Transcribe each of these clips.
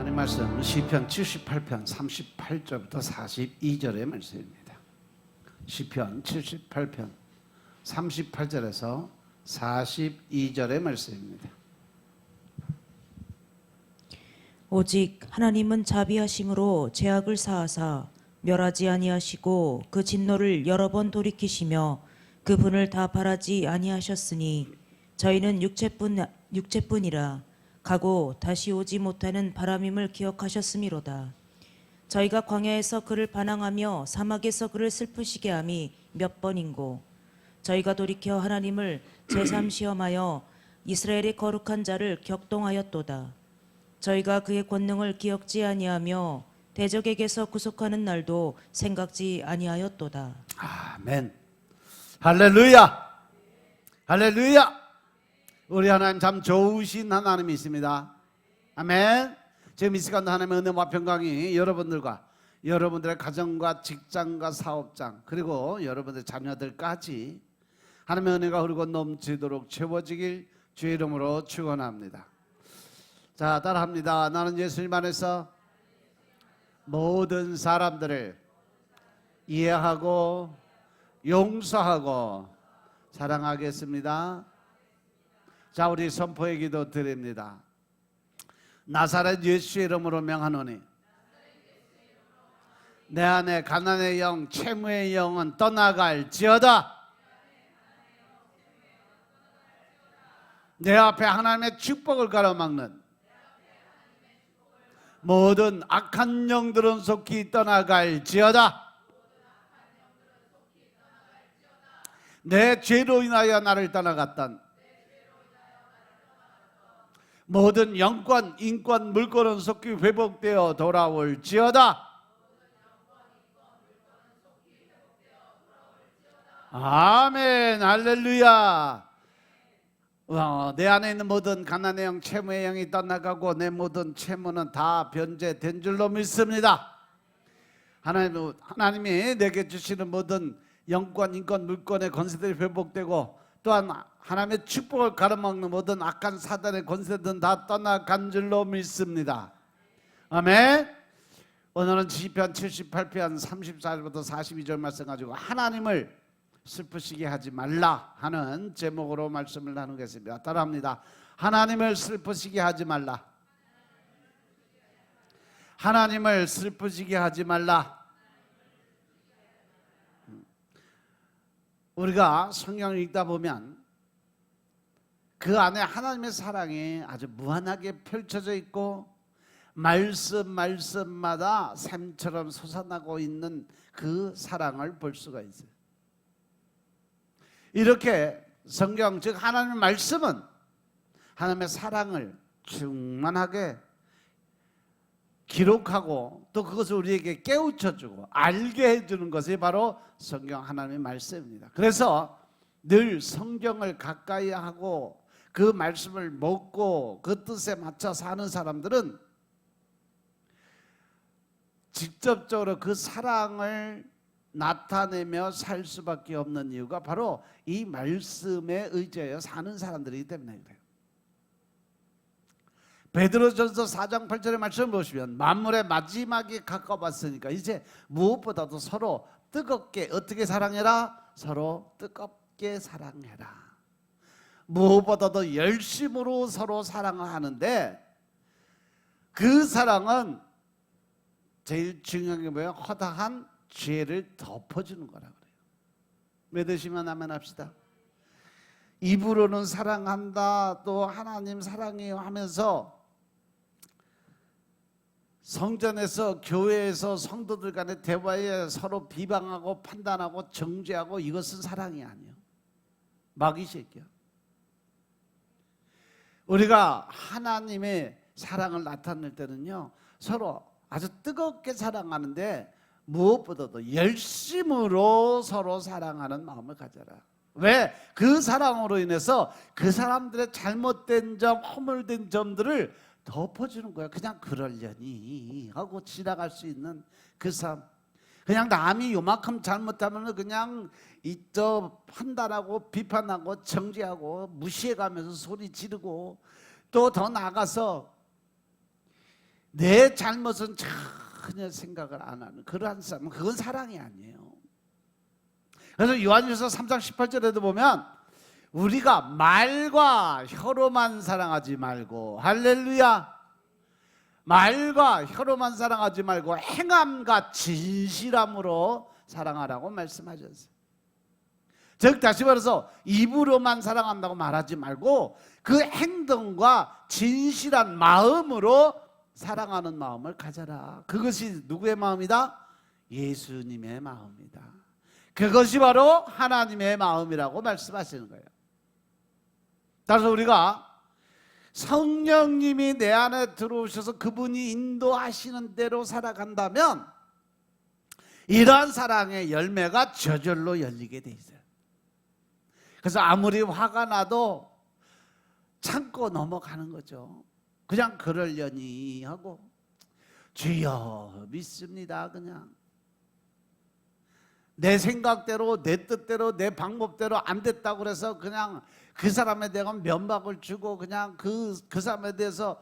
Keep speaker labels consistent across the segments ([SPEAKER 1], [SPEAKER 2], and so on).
[SPEAKER 1] 하나님 말씀 시편 78편 38절부터 42절의 말씀입니다. 시편 78편 38절에서 42절의 말씀입니다.
[SPEAKER 2] 오직 하나님은 자비하심으로 죄악을 사하사 멸하지 아니하시고 그 진노를 여러 번 돌이키시며 그 분을 다 바라지 아니하셨으니 저희는 육체뿐이라 가고 다시 오지 못하는 바람임을 기억하셨음이로다. 저희가 광야에서 그를 반항하며 사막에서 그를 슬프시게 함이 몇 번인고 저희가 돌이켜 하나님을 제삼 시험하여 이스라엘의 거룩한 자를 격동하였도다. 저희가 그의 권능을 기억지 아니하며 대적에게서 구속하는 날도 생각지 아니하였도다.
[SPEAKER 1] 아멘. 할렐루야. 할렐루야. 우리 하나님 참 좋으신 하나님이 있습니다. 아멘. 지금 이 시간도 하나님의 은혜와 평강이 여러분들과 여러분들의 가정과 직장과 사업장 그리고 여러분들의 자녀들까지 하나님의 은혜가 흐르고 넘치도록 채워지길 주의 이름으로 축원합니다. 자, 따라합니다. 나는 예수님 안에서 모든 사람들을 이해하고 용서하고 사랑하겠습니다. 자, 우리 선포의 기도 드립니다. 나사렛 예수의 이름으로 명하노니 내 안에 가난의 영, 채무의 영은 떠나갈지어다. 내 앞에 하나님의 축복을 가로막는 모든 악한 영들은 속히 떠나갈지어다. 내 죄로 인하여 나를 떠나갔던 모든 영권, 인권, 물권은 속히 회복되어 돌아올지어다. 아멘. 할렐루야. 내 안에 있는 모든 가난의 영, 채무의 영이 떠나가고 내 모든 채무는 다 변제된 줄로 믿습니다. 하나님이 내게 주시는 모든 영권, 인권, 물권의 권세들이 회복되고 또한 하나님의 축복을 가로막는 모든 악한 사단의 권세들은 다 떠나간 줄로 믿습니다. 아멘. 오늘은 시편 78편 34절부터 42절 말씀 가지고 하나님을 슬프시게 하지 말라 하는 제목으로 말씀을 나누겠습니다. 따라합니다. 하나님을 슬프시게 하지 말라. 하나님을 슬프시게 하지 말라. 우리가 성경을 읽다 보면 그 안에 하나님의 사랑이 아주 무한하게 펼쳐져 있고 말씀마다 샘처럼 솟아나고 있는 그 사랑을 볼 수가 있어요. 이렇게 성경 즉 하나님의 말씀은 하나님의 사랑을 충만하게 기록하고 또 그것을 우리에게 깨우쳐주고 알게 해주는 것이 바로 성경 하나님의 말씀입니다. 그래서 늘 성경을 가까이 하고 그 말씀을 먹고 그 뜻에 맞춰 사는 사람들은 직접적으로 그 사랑을 나타내며 살 수밖에 없는 이유가 바로 이 말씀에 의지하여 사는 사람들이기 때문에 그래요. 베드로전서 4장 8절의 말씀을 보시면 만물의 마지막이 가까웠으니까 이제 무엇보다도 서로 뜨겁게 어떻게 사랑해라? 서로 뜨겁게 사랑해라. 무엇보다도 열심으로 서로 사랑을 하는데 그 사랑은 제일 중요한 게 뭐예요? 허다한 죄를 덮어주는 거라 그래요. 믿으시면 아멘 합시다. 입으로는 사랑한다 또 하나님 사랑해요 하면서 성전에서 교회에서 성도들 간의 대화에 서로 비방하고 판단하고 정죄하고 이것은 사랑이 아니에요. 마귀 새끼야. 우리가 하나님의 사랑을 나타낼 때는요 서로 아주 뜨겁게 사랑하는데 무엇보다도 열심으로 서로 사랑하는 마음을 가져라. 왜? 그 사랑으로 인해서 그 사람들의 잘못된 점, 허물된 점들을 덮어주는 거야. 그냥 그러려니 하고 지나갈 수 있는 그 삶. 그냥 남이 요만큼 잘못하면 그냥 이저 판단하고 비판하고 정죄하고 무시해가면서 소리 지르고 또 더 나아가서 내 잘못은 전혀 생각을 안 하는 그러한 사람은 그건 사랑이 아니에요. 그래서 요한일서 3장 18절에도 보면 우리가 말과 혀로만 사랑하지 말고, 할렐루야, 말과 혀로만 사랑하지 말고 행함과 진실함으로 사랑하라고 말씀하셨어요. 즉 다시 말해서 입으로만 사랑한다고 말하지 말고 그 행동과 진실한 마음으로 사랑하는 마음을 가져라. 그것이 누구의 마음이다? 예수님의 마음이다. 그것이 바로 하나님의 마음이라고 말씀하시는 거예요. 따라서 우리가 성령님이 내 안에 들어오셔서 그분이 인도하시는 대로 살아간다면 이러한 사랑의 열매가 저절로 열리게 돼 있어요. 그래서 아무리 화가 나도 참고 넘어가는 거죠. 그냥 그러려니 하고 주여 믿습니다. 그냥 내 생각대로 내 뜻대로 내 방법대로 안 됐다고 그래서 그냥 그 사람에 대한 면박을 주고 그냥 그 사람에 대해서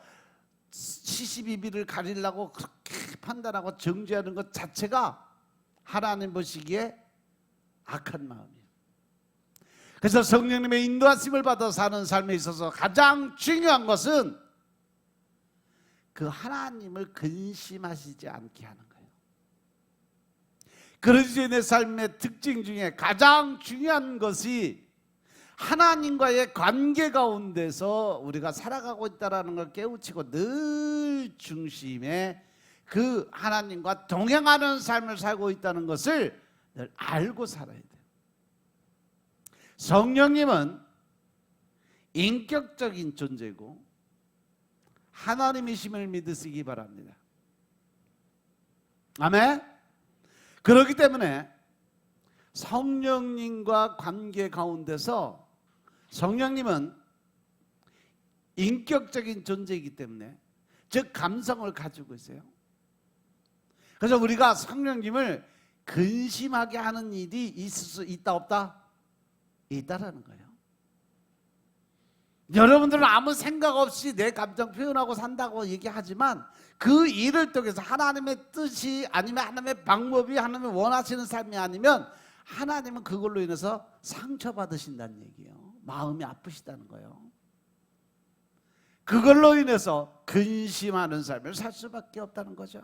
[SPEAKER 1] 시시비비를 가리려고 그렇게 판단하고 정죄하는 것 자체가 하나님 보시기에 악한 마음이에요. 그래서 성령님의 인도하심을 받아 사는 삶에 있어서 가장 중요한 것은 그 하나님을 근심하시지 않게 하는 거예요. 그리스도인의 삶의 특징 중에 가장 중요한 것이 하나님과의 관계 가운데서 우리가 살아가고 있다는 걸 깨우치고 늘 중심에 그 하나님과 동행하는 삶을 살고 있다는 것을 늘 알고 살아야 돼요. 성령님은 인격적인 존재고 하나님이심을 믿으시기 바랍니다. 아멘. 그렇기 때문에 성령님과 관계 가운데서 성령님은 인격적인 존재이기 때문에 즉 감성을 가지고 있어요. 그래서 우리가 성령님을 근심하게 하는 일이 있을 수 있다 없다? 있다라는 거예요. 여러분들은 아무 생각 없이 내 감정 표현하고 산다고 얘기하지만 그 일을 통해서 하나님의 뜻이 아니면 하나님의 방법이 하나님이 원하시는 삶이 아니면 하나님은 그걸로 인해서 상처받으신다는 얘기예요. 마음이 아프시다는 거예요. 그걸로 인해서 근심하는 삶을 살 수밖에 없다는 거죠.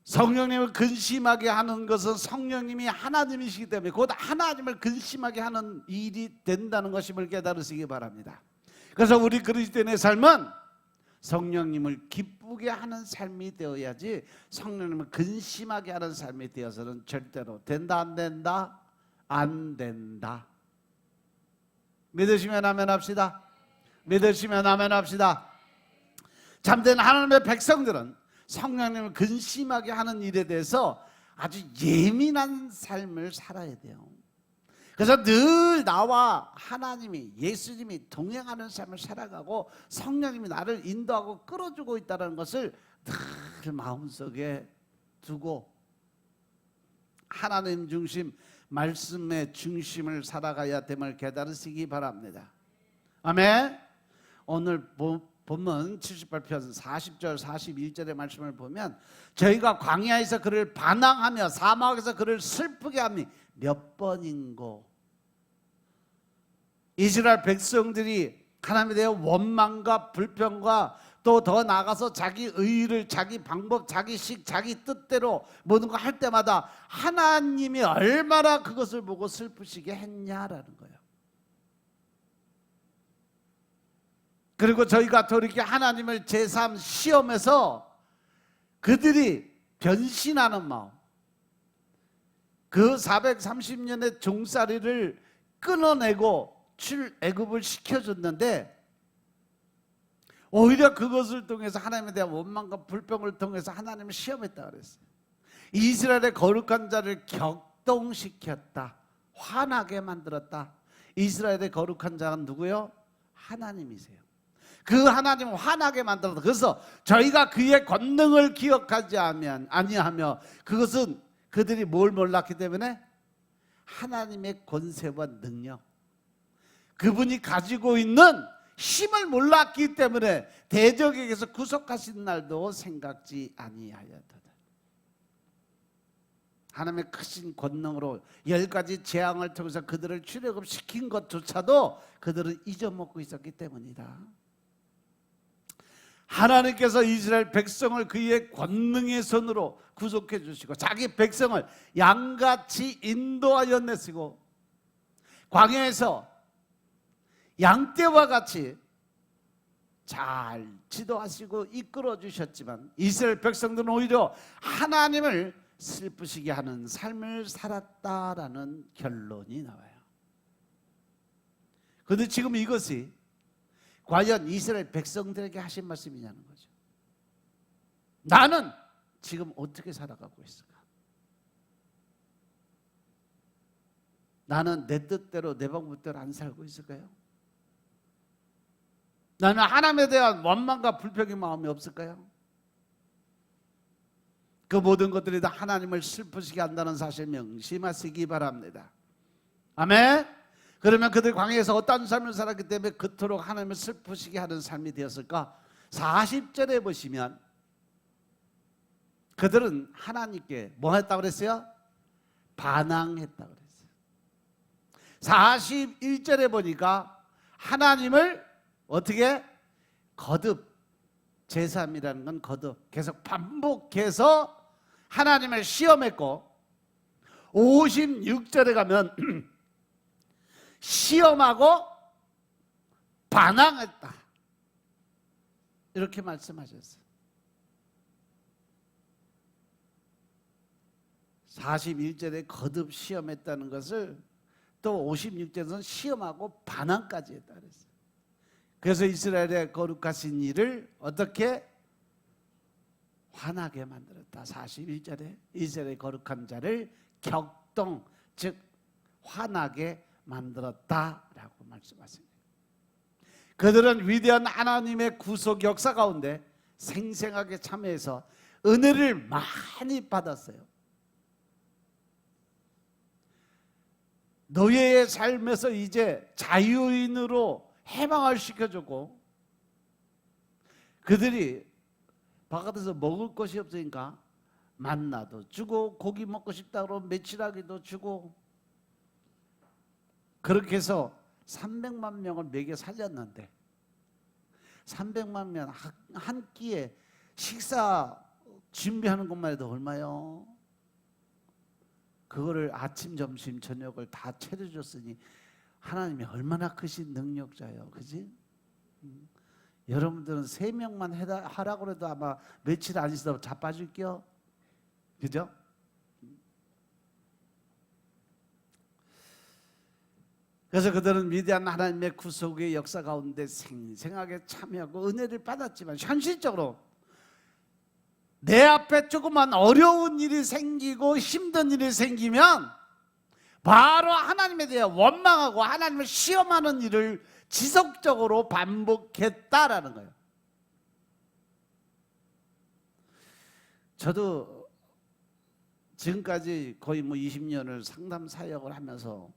[SPEAKER 1] 성령님을 근심하게 하는 것은 성령님이 하나님이시기 때문에 곧 하나님을 근심하게 하는 일이 된다는 것임을 깨달으시기 바랍니다. 그래서 우리 그리스도인의 삶은 성령님을 기쁘게 하는 삶이 되어야지 성령님을 근심하게 하는 삶이 되어서는 절대로 된다 안 된다? 안 된다. 믿으시면 아멘 합시다. 믿으시면 아멘 합시다. 참된 하나님의 백성들은 성령님을 근심하게 하는 일에 대해서 아주 예민한 삶을 살아야 돼요. 그래서 늘 나와 하나님이 예수님이 동행하는 삶을 살아가고 성령님이 나를 인도하고 끌어주고 있다는 것을 늘 마음속에 두고 하나님 중심 말씀의 중심을 살아가야 됨을 깨달으시기 바랍니다. 아멘. 오늘 본문 78편 40절 41절의 말씀을 보면 저희가 광야에서 그를 반항하며 사막에서 그를 슬프게 하니 몇 번인고 이스라엘 백성들이 하나님에 대한 원망과 불평과 또 더 나아가서 자기 의의를 자기 방법 자기 식 자기 뜻대로 모든 거 할 때마다 하나님이 얼마나 그것을 보고 슬프시게 했냐라는 거예요. 그리고 저희가 돌이켜 하나님을 제3 시험에서 그들이 변신하는 마음, 그 430년의 종살이를 끊어내고 출애굽을 시켜줬는데 오히려 그것을 통해서 하나님에 대한 원망과 불평을 통해서 하나님을 시험했다 그랬어요. 이스라엘의 거룩한 자를 격동시켰다, 화나게 만들었다. 이스라엘의 거룩한 자는 누구요? 하나님이세요. 그 하나님을 화나게 만들었다. 그래서 저희가 그의 권능을 기억하지 아니하며 그것은 그들이 뭘 몰랐기 때문에 하나님의 권세와 능력, 그분이 가지고 있는 힘을 몰랐기 때문에 대적에게서 구속하신 날도 생각지 아니하였다. 하나님의 크신 권능으로 10가지 재앙을 통해서 그들을 출애굽시킨 것조차도 그들은 잊어먹고 있었기 때문이다. 하나님께서 이스라엘 백성을 그의 권능의 손으로 구속해 주시고 자기 백성을 양같이 인도하여 내시고 광야에서 양떼와 같이 잘 지도하시고 이끌어 주셨지만 이스라엘 백성들은 오히려 하나님을 슬프시게 하는 삶을 살았다라는 결론이 나와요. 그런데 지금 이것이 과연 이스라엘 백성들에게 하신 말씀이냐는 거죠. 나는 지금 어떻게 살아가고 있을까? 나는 내 뜻대로 내 방법대로 안 살고 있을까요? 나는 하나님에 대한 원망과 불평의 마음이 없을까요? 그 모든 것들이 다 하나님을 슬프시게 한다는 사실 명심하시기 바랍니다. 아멘. 그러면 그들 광야에서 어떤 삶을 살았기 때문에 그토록 하나님을 슬프시게 하는 삶이 되었을까? 40절에 보시면 그들은 하나님께 뭐 했다고 그랬어요? 반항했다고 그랬어요. 41절에 보니까 하나님을 어떻게? 거듭. 제3이라는 건 거듭. 계속 반복해서 하나님을 시험했고 56절에 가면 시험하고 반항했다. 이렇게 말씀하셨어요. 41절에 거듭 시험했다는 것을 또 56절에서는 시험하고 반항까지 했다 그랬어요. 그래서 이스라엘의 거룩하신 이를 어떻게 화나게 만들었다. 41절에 이스라엘의 거룩한 자를 격동, 즉 화나게 만들었다라고 말씀하십니다. 그들은 위대한 하나님의 구속 역사 가운데 생생하게 참여해서 은혜를 많이 받았어요. 노예의 삶에서 이제 자유인으로 해방을 시켜주고 그들이 바깥에서 먹을 것이 없으니까 만나도 주고 고기 먹고 싶다 그러면 메추라기도 주고 그렇게 해서 300만 명을 먹여 살렸는데 300만 명 한 끼에 식사 준비하는 것만 해도 얼마요? 그거를 아침, 점심, 저녁을 다 차려줬으니 하나님이 얼마나 크신 능력자예요. 그지? 여러분들은 3명만 하라고 해도 아마 며칠 안 있어도 자빠질게요. 그죠? 그래서 그들은 위대한 하나님의 구속의 역사 가운데 생생하게 참여하고 은혜를 받았지만 현실적으로 내 앞에 조그만 어려운 일이 생기고 힘든 일이 생기면 바로 하나님에 대해 원망하고 하나님을 시험하는 일을 지속적으로 반복했다라는 거예요. 저도 지금까지 거의 20년을 상담 사역을 하면서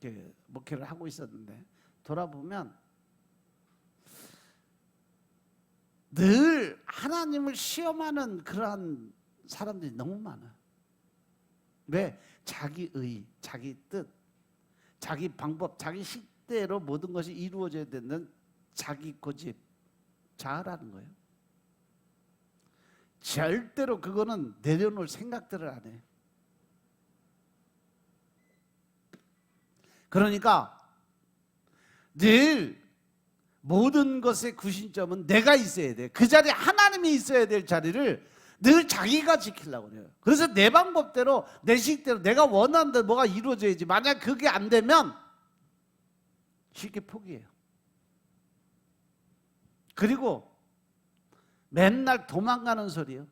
[SPEAKER 1] 이렇게 목회를 하고 있었는데 돌아보면 늘 하나님을 시험하는 그러한 사람들이 너무 많아요. 왜? 자기 의, 자기 뜻, 자기 방법, 자기 식대로 모든 것이 이루어져야 되는 자기 고집, 자아라는 거예요. 절대로 그거는 내려놓을 생각들을 안 해. 그러니까 늘 모든 것의 구심점은 내가 있어야 돼. 그 자리에 하나님이 있어야 될 자리를 늘 자기가 지키려고 해요. 그래서 내 방법대로 내 식대로 내가 원하는 대로 뭐가 이루어져야지. 만약 그게 안 되면 쉽게 포기해요. 그리고 맨날 도망가는 소리예요.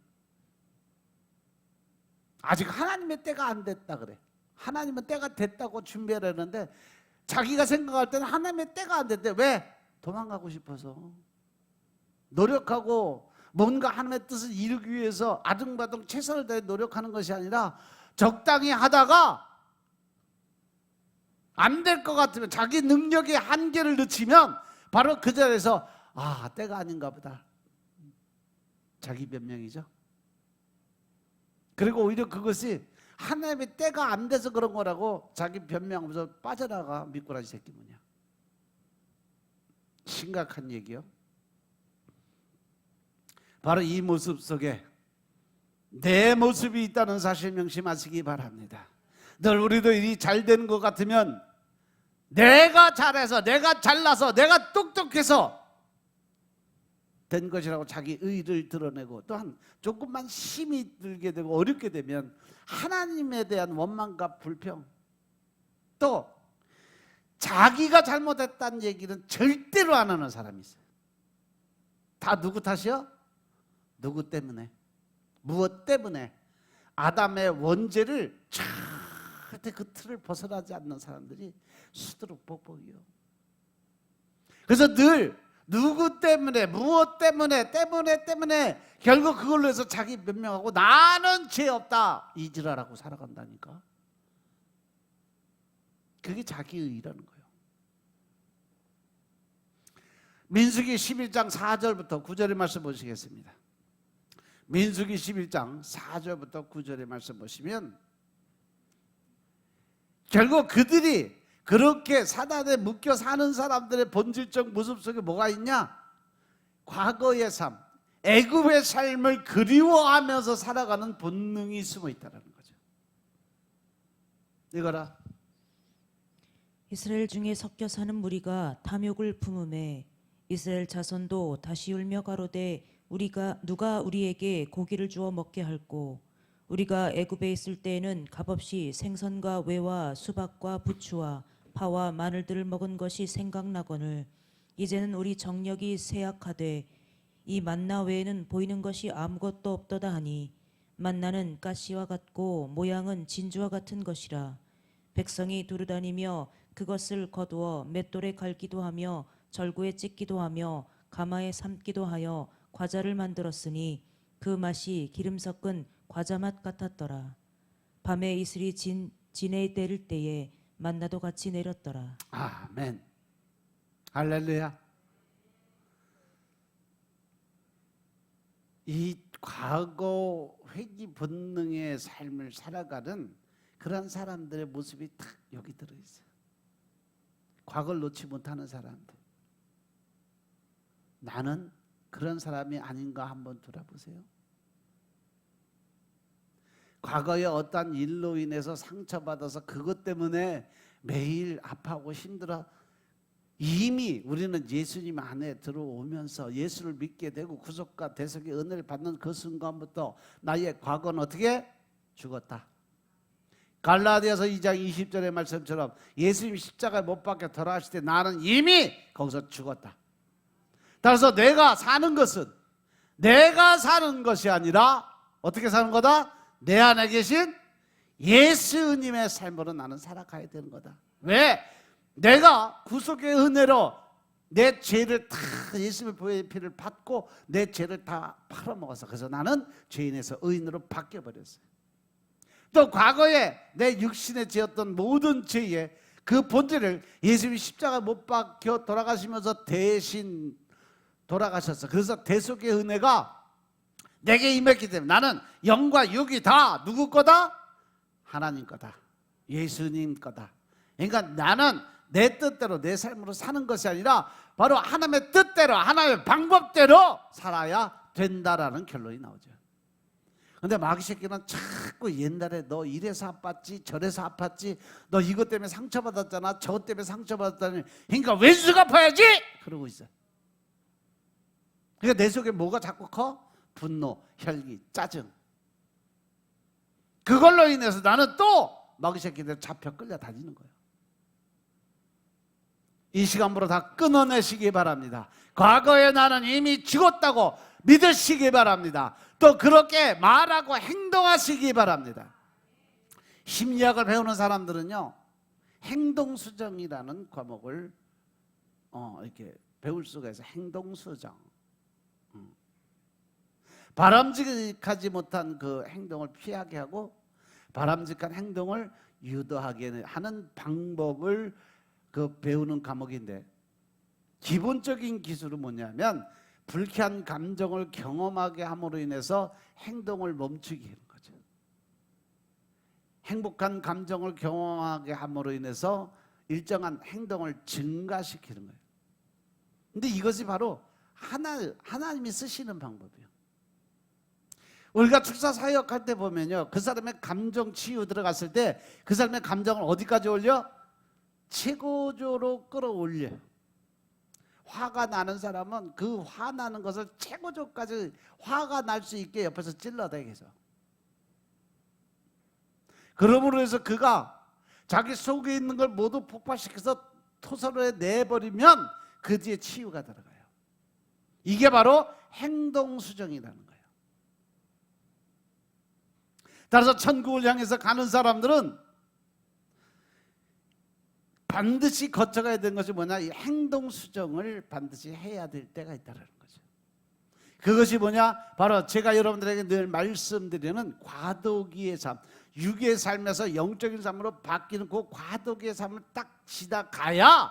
[SPEAKER 1] 아직 하나님의 때가 안 됐다 그래. 하나님은 때가 됐다고 준비를 하는데 자기가 생각할 때는 하나님의 때가 안 됐대. 왜? 도망가고 싶어서. 노력하고 뭔가 하나님의 뜻을 이루기 위해서 아둥바둥 최선을 다해 노력하는 것이 아니라 적당히 하다가 안 될 것 같으면 자기 능력의 한계를 늦추면 바로 그 자리에서 때가 아닌가 보다. 자기 변명이죠. 그리고 오히려 그것이 하나님의 때가 안 돼서 그런 거라고 자기 변명하면서 빠져나가. 미꾸라지 새끼 뭐냐. 심각한 얘기요. 바로 이 모습 속에 내 모습이 있다는 사실 명심하시기 바랍니다. 늘 우리도 일이 잘 되는 것 같으면 내가 잘해서, 내가 잘나서, 내가 똑똑해서 된 것이라고 자기 의를 드러내고, 또한 조금만 힘이 들게 되고 어렵게 되면 하나님에 대한 원망과 불평, 또 자기가 잘못했다는 얘기는 절대로 안 하는 사람이 있어요. 다 누구 탓이요? 누구 때문에? 무엇 때문에? 아담의 원죄를 절대 그 틀을 벗어나지 않는 사람들이 수두룩 뻑뻑이요. 그래서 늘 누구 때문에, 무엇 때문에 결국 그걸로 해서 자기 변명하고 나는 죄 없다 이지랄하고 살아간다니까. 그게 자기의라는 거예요. 민수기 11장 4절부터 9절의 말씀 보시겠습니다. 민수기 11장 4절부터 9절의 말씀 보시면 결국 그들이 그렇게 사단에 묶여 사는 사람들의 본질적 모습 속에 뭐가 있냐? 과거의 삶, 애굽의 삶을 그리워하면서 살아가는 본능이 숨어 있다는 거죠. 이거라.
[SPEAKER 2] 이스라엘 중에 섞여 사는 무리가 탐욕을 품음에 이스라엘 자손도 다시 울며 가로되 누가 우리에게 고기를 주어 먹게 할꼬. 우리가 애굽에 있을 때에는 값없이 생선과 외와 수박과 부추와 파와 마늘들을 먹은 것이 생각나거늘 이제는 우리 정력이 쇠약하되 이 만나 외에는 보이는 것이 아무것도 없도다 하니 만나는 가시와 같고 모양은 진주와 같은 것이라. 백성이 두루다니며 그것을 거두어 맷돌에 갈기도 하며 절구에 찢기도 하며 가마에 삶기도 하여 과자를 만들었으니 그 맛이 기름 섞은 과자 맛 같았더라. 밤에 이슬이 진에 내릴 때에 만나도 같이 내렸더라.
[SPEAKER 1] 아멘. 할렐루야. 이 과거 회귀 본능의 삶을 살아가는 그런 사람들의 모습이 딱 여기 들어있어요. 과거를 놓지 못하는 사람들. 나는 그런 사람이 아닌가 한번 돌아보세요. 과거에 어떠한 일로 인해서 상처받아서 그것 때문에 매일 아파하고 힘들어. 이미 우리는 예수님 안에 들어오면서 예수를 믿게 되고 구속과 대속의 은혜를 받는 그 순간부터 나의 과거는 어떻게? 죽었다. 갈라디아서 2장 20절의 말씀처럼 예수님이 십자가에 못 박혀 돌아가실 때 나는 이미 거기서 죽었다. 따라서 내가 사는 것이 아니라 어떻게 사는 거다? 내 안에 계신 예수님의 삶으로 나는 살아가야 되는 거다. 왜? 내가 구속의 은혜로 내 죄를 다 예수님의 피를 받고 내 죄를 다 팔아먹어서 그래서 나는 죄인에서 의인으로 바뀌어버렸어요. 또 과거에 내 육신에 지었던 모든 죄의 그 본질을 예수님이 십자가 못 박혀 돌아가시면서 대신 돌아가셨어. 그래서 대속의 은혜가 내게 임했기 때문에 나는 영과 육이 다 누구 거다? 하나님 거다. 예수님 거다. 그러니까 나는 내 뜻대로 내 삶으로 사는 것이 아니라 바로 하나님의 뜻대로 하나님의 방법대로 살아야 된다라는 결론이 나오죠. 근데 마귀 새끼는 자꾸 옛날에 너 이래서 아팠지 저래서 아팠지 너 이것 때문에 상처받았잖아 저것 때문에 상처받았다니 그러니까 왼수가 아파야지 그러고 있어. 그러니까 내 속에 뭐가 자꾸 커? 분노, 혈기, 짜증. 그걸로 인해서 나는 또 마귀 새끼들 잡혀 끌려다니는 거예요. 이 시간부로 다 끊어내시기 바랍니다. 과거에 나는 이미 죽었다고 믿으시기 바랍니다. 또 그렇게 말하고 행동하시기 바랍니다. 심리학을 배우는 사람들은요 행동수정이라는 과목을 이렇게 배울 수가 있어요. 행동수정. 바람직하지 못한 그 행동을 피하게 하고 바람직한 행동을 유도하게 하는 방법을 그 배우는 과목인데 기본적인 기술은 뭐냐면 불쾌한 감정을 경험하게 함으로 인해서 행동을 멈추게 하는 거죠. 행복한 감정을 경험하게 함으로 인해서 일정한 행동을 증가시키는 거예요. 근데 이것이 바로 하나님이 쓰시는 방법이에요. 우리가 축사 사역할 때 보면요, 그 사람의 감정 치유 들어갔을 때 그 사람의 감정을 어디까지 올려? 최고조로 끌어올려요. 화가 나는 사람은 그 화나는 것을 최고조까지 화가 날 수 있게 옆에서 찔러대겠죠. 그러므로 해서 그가 자기 속에 있는 걸 모두 폭발시켜서 토설에 내버리면 그 뒤에 치유가 들어가요. 이게 바로 행동수정이라는 거예요. 따라서 천국을 향해서 가는 사람들은 반드시 거쳐가야 되는 것이 뭐냐? 이 행동수정을 반드시 해야 될 때가 있다는 거죠. 그것이 뭐냐? 바로 제가 여러분들에게 늘 말씀드리는 과도기의 삶, 육의 삶에서 영적인 삶으로 바뀌는 그 과도기의 삶을 딱 지나가야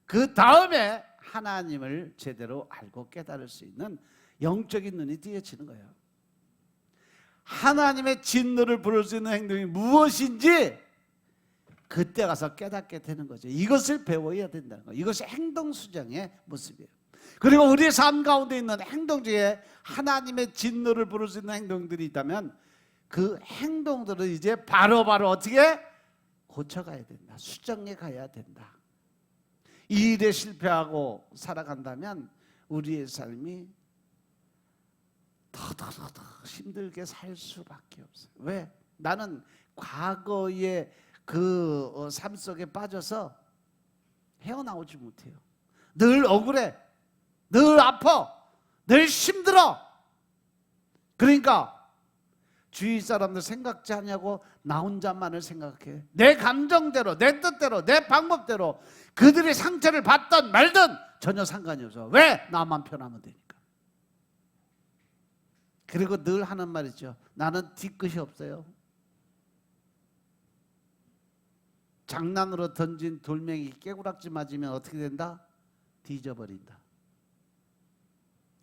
[SPEAKER 1] 그 다음에 하나님을 제대로 알고 깨달을 수 있는 영적인 눈이 띄어지는 거예요. 하나님의 진노를 부를 수 있는 행동이 무엇인지 그때 가서 깨닫게 되는 거죠. 이것을 배워야 된다는 거예요. 이것이 행동수정의 모습이에요. 그리고 우리의 삶 가운데 있는 행동 중에 하나님의 진노를 부를 수 있는 행동들이 있다면 그 행동들은 이제 바로바로 어떻게 고쳐가야 된다. 수정해 가야 된다. 이 일에 실패하고 살아간다면 우리의 삶이 더 힘들게 살 수밖에 없어요. 왜? 나는 과거의 그 삶 속에 빠져서 헤어나오지 못해요. 늘 억울해, 늘 아파, 늘 힘들어. 그러니까 주위 사람들 생각지 않냐고 나 혼자만을 생각해. 내 감정대로, 내 뜻대로, 내 방법대로 그들이 상처를 받든 말든 전혀 상관이 없어. 왜? 나만 편하면 되니까. 그리고 늘 하는 말이죠. 나는 뒤끝이 없어요. 장난으로 던진 돌멩이 깨구락지 맞으면 어떻게 된다? 뒤져버린다.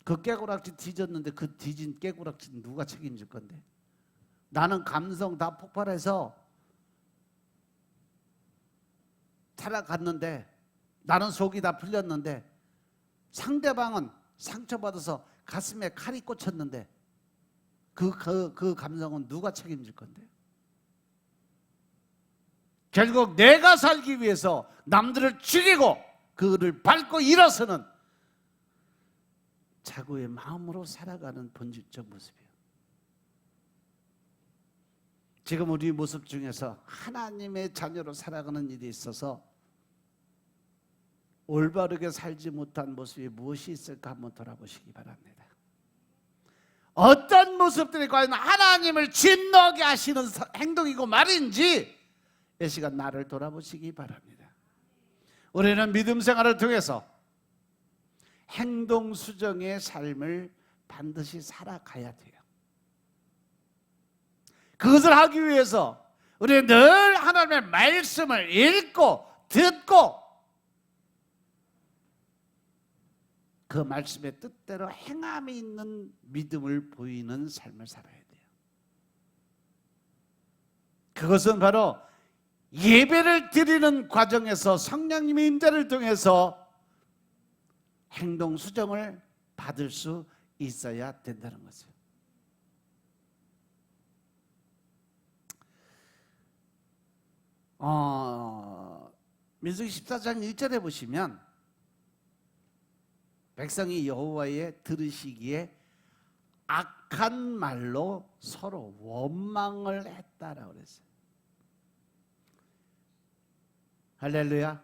[SPEAKER 1] 그 깨구락지 뒤졌는데 그 뒤진 깨구락지는 누가 책임질 건데? 나는 감성 다 폭발해서 살아갔는데, 나는 속이 다 풀렸는데 상대방은 상처받아서 가슴에 칼이 꽂혔는데 그 감성은 누가 책임질 건데? 결국 내가 살기 위해서 남들을 죽이고 그를 밟고 일어서는 자구의 마음으로 살아가는 본질적 모습이에요. 지금 우리 모습 중에서 하나님의 자녀로 살아가는 일이 있어서 올바르게 살지 못한 모습이 무엇이 있을까 한번 돌아보시기 바랍니다. 어떤 모습들이 과연 하나님을 진노하게 하시는 행동이고 말인지 이 시간 나를 돌아보시기 바랍니다. 우리는 믿음 생활을 통해서 행동 수정의 삶을 반드시 살아가야 돼요. 그것을 하기 위해서 우리는 늘 하나님의 말씀을 읽고 듣고 그 말씀의 뜻대로 행함이 있는 믿음을 보이는 삶을 살아야 돼요. 그것은 바로 예배를 드리는 과정에서 성령님의 임재를 통해서 행동 수정을 받을 수 있어야 된다는 거죠. 민수기 14장 1절에 보시면 백성이 여호와의 들으시기에 악한 말로 서로 원망을 했다라고 그랬어요. 할렐루야.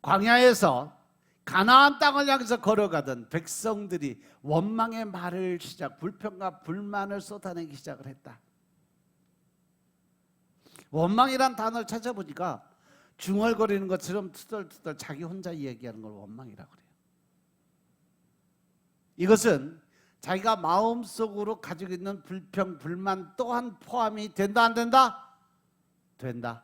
[SPEAKER 1] 광야에서 가나안 땅을 향해서 걸어가던 백성들이 원망의 말을 불평과 불만을 쏟아내기 시작을 했다. 원망이란 단어를 찾아보니까 중얼거리는 것처럼 투덜투덜 자기 혼자 얘기하는 걸 원망이라고 그래요. 이것은 자기가 마음속으로 가지고 있는 불평, 불만 또한 포함이 된다 안 된다? 된다.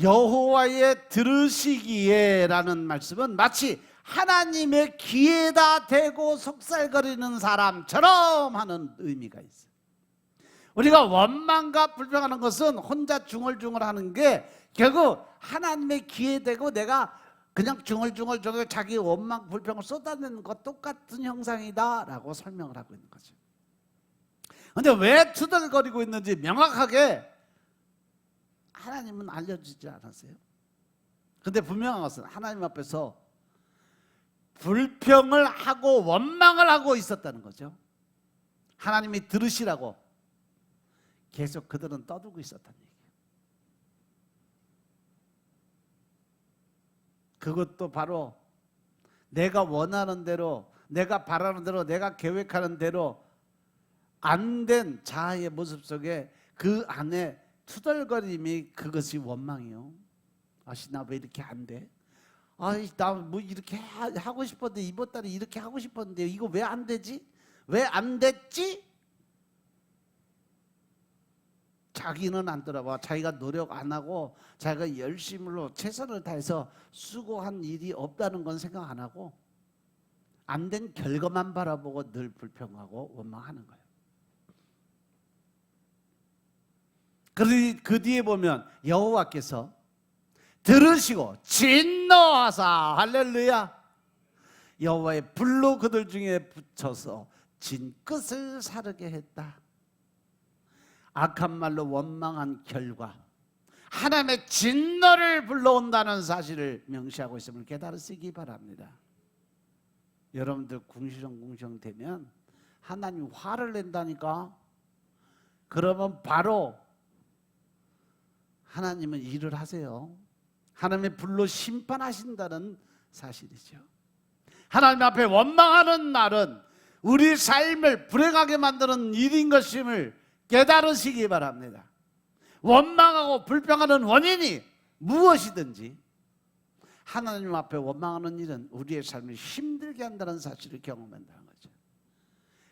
[SPEAKER 1] 여호와의 들으시기에라는 말씀은 마치 하나님의 귀에다 대고 속살거리는 사람처럼 하는 의미가 있어요. 우리가 원망과 불평하는 것은 혼자 중얼중얼 하는 게 결국 하나님의 귀에 대고 내가 그냥 중얼중얼 자기 원망 불평을 쏟아내는 것 똑같은 형상이다 라고 설명을 하고 있는 거죠. 그런데 왜 투덜거리고 있는지 명확하게 하나님은 알려주지 않았어요. 그런데 분명한 것은 하나님 앞에서 불평을 하고 원망을 하고 있었다는 거죠. 하나님이 들으시라고 계속 그들은 떠들고 있었다는 얘기예요. 그것도 바로 내가 원하는 대로, 내가 바라는 대로, 내가 계획하는 대로 안 된 자아의 모습 속에 그 안에 투덜거림이 그것이 원망이요. 아씨 나 왜 이렇게 안 돼? 아이 나 뭐 이렇게 하고 싶었는데 이번 달에 이렇게 하고 싶었는데 이거 왜 안 되지? 왜 안 됐지? 자기는 안 돌아봐. 자기가 노력 안 하고 자기가 열심으로 최선을 다해서 수고한 일이 없다는 건 생각 안 하고 안 된 결과만 바라보고 늘 불평하고 원망하는 거예요. 그 뒤에 보면 여호와께서 들으시고 진노하사 할렐루야 여호와의 불로 그들 중에 붙여서 진끝을 사르게 했다. 악한 말로 원망한 결과 하나님의 진노를 불러온다는 사실을 명시하고 있음을 깨달으시기 바랍니다. 여러분들 궁시렁궁시렁 되면 하나님 화를 낸다니까. 그러면 바로 하나님은 일을 하세요. 하나님의 불로 심판하신다는 사실이죠. 하나님 앞에 원망하는 말은 우리 삶을 불행하게 만드는 일인 것임을 깨달으시기 바랍니다. 원망하고 불평하는 원인이 무엇이든지 하나님 앞에 원망하는 일은 우리의 삶을 힘들게 한다는 사실을 경험한다는 거죠.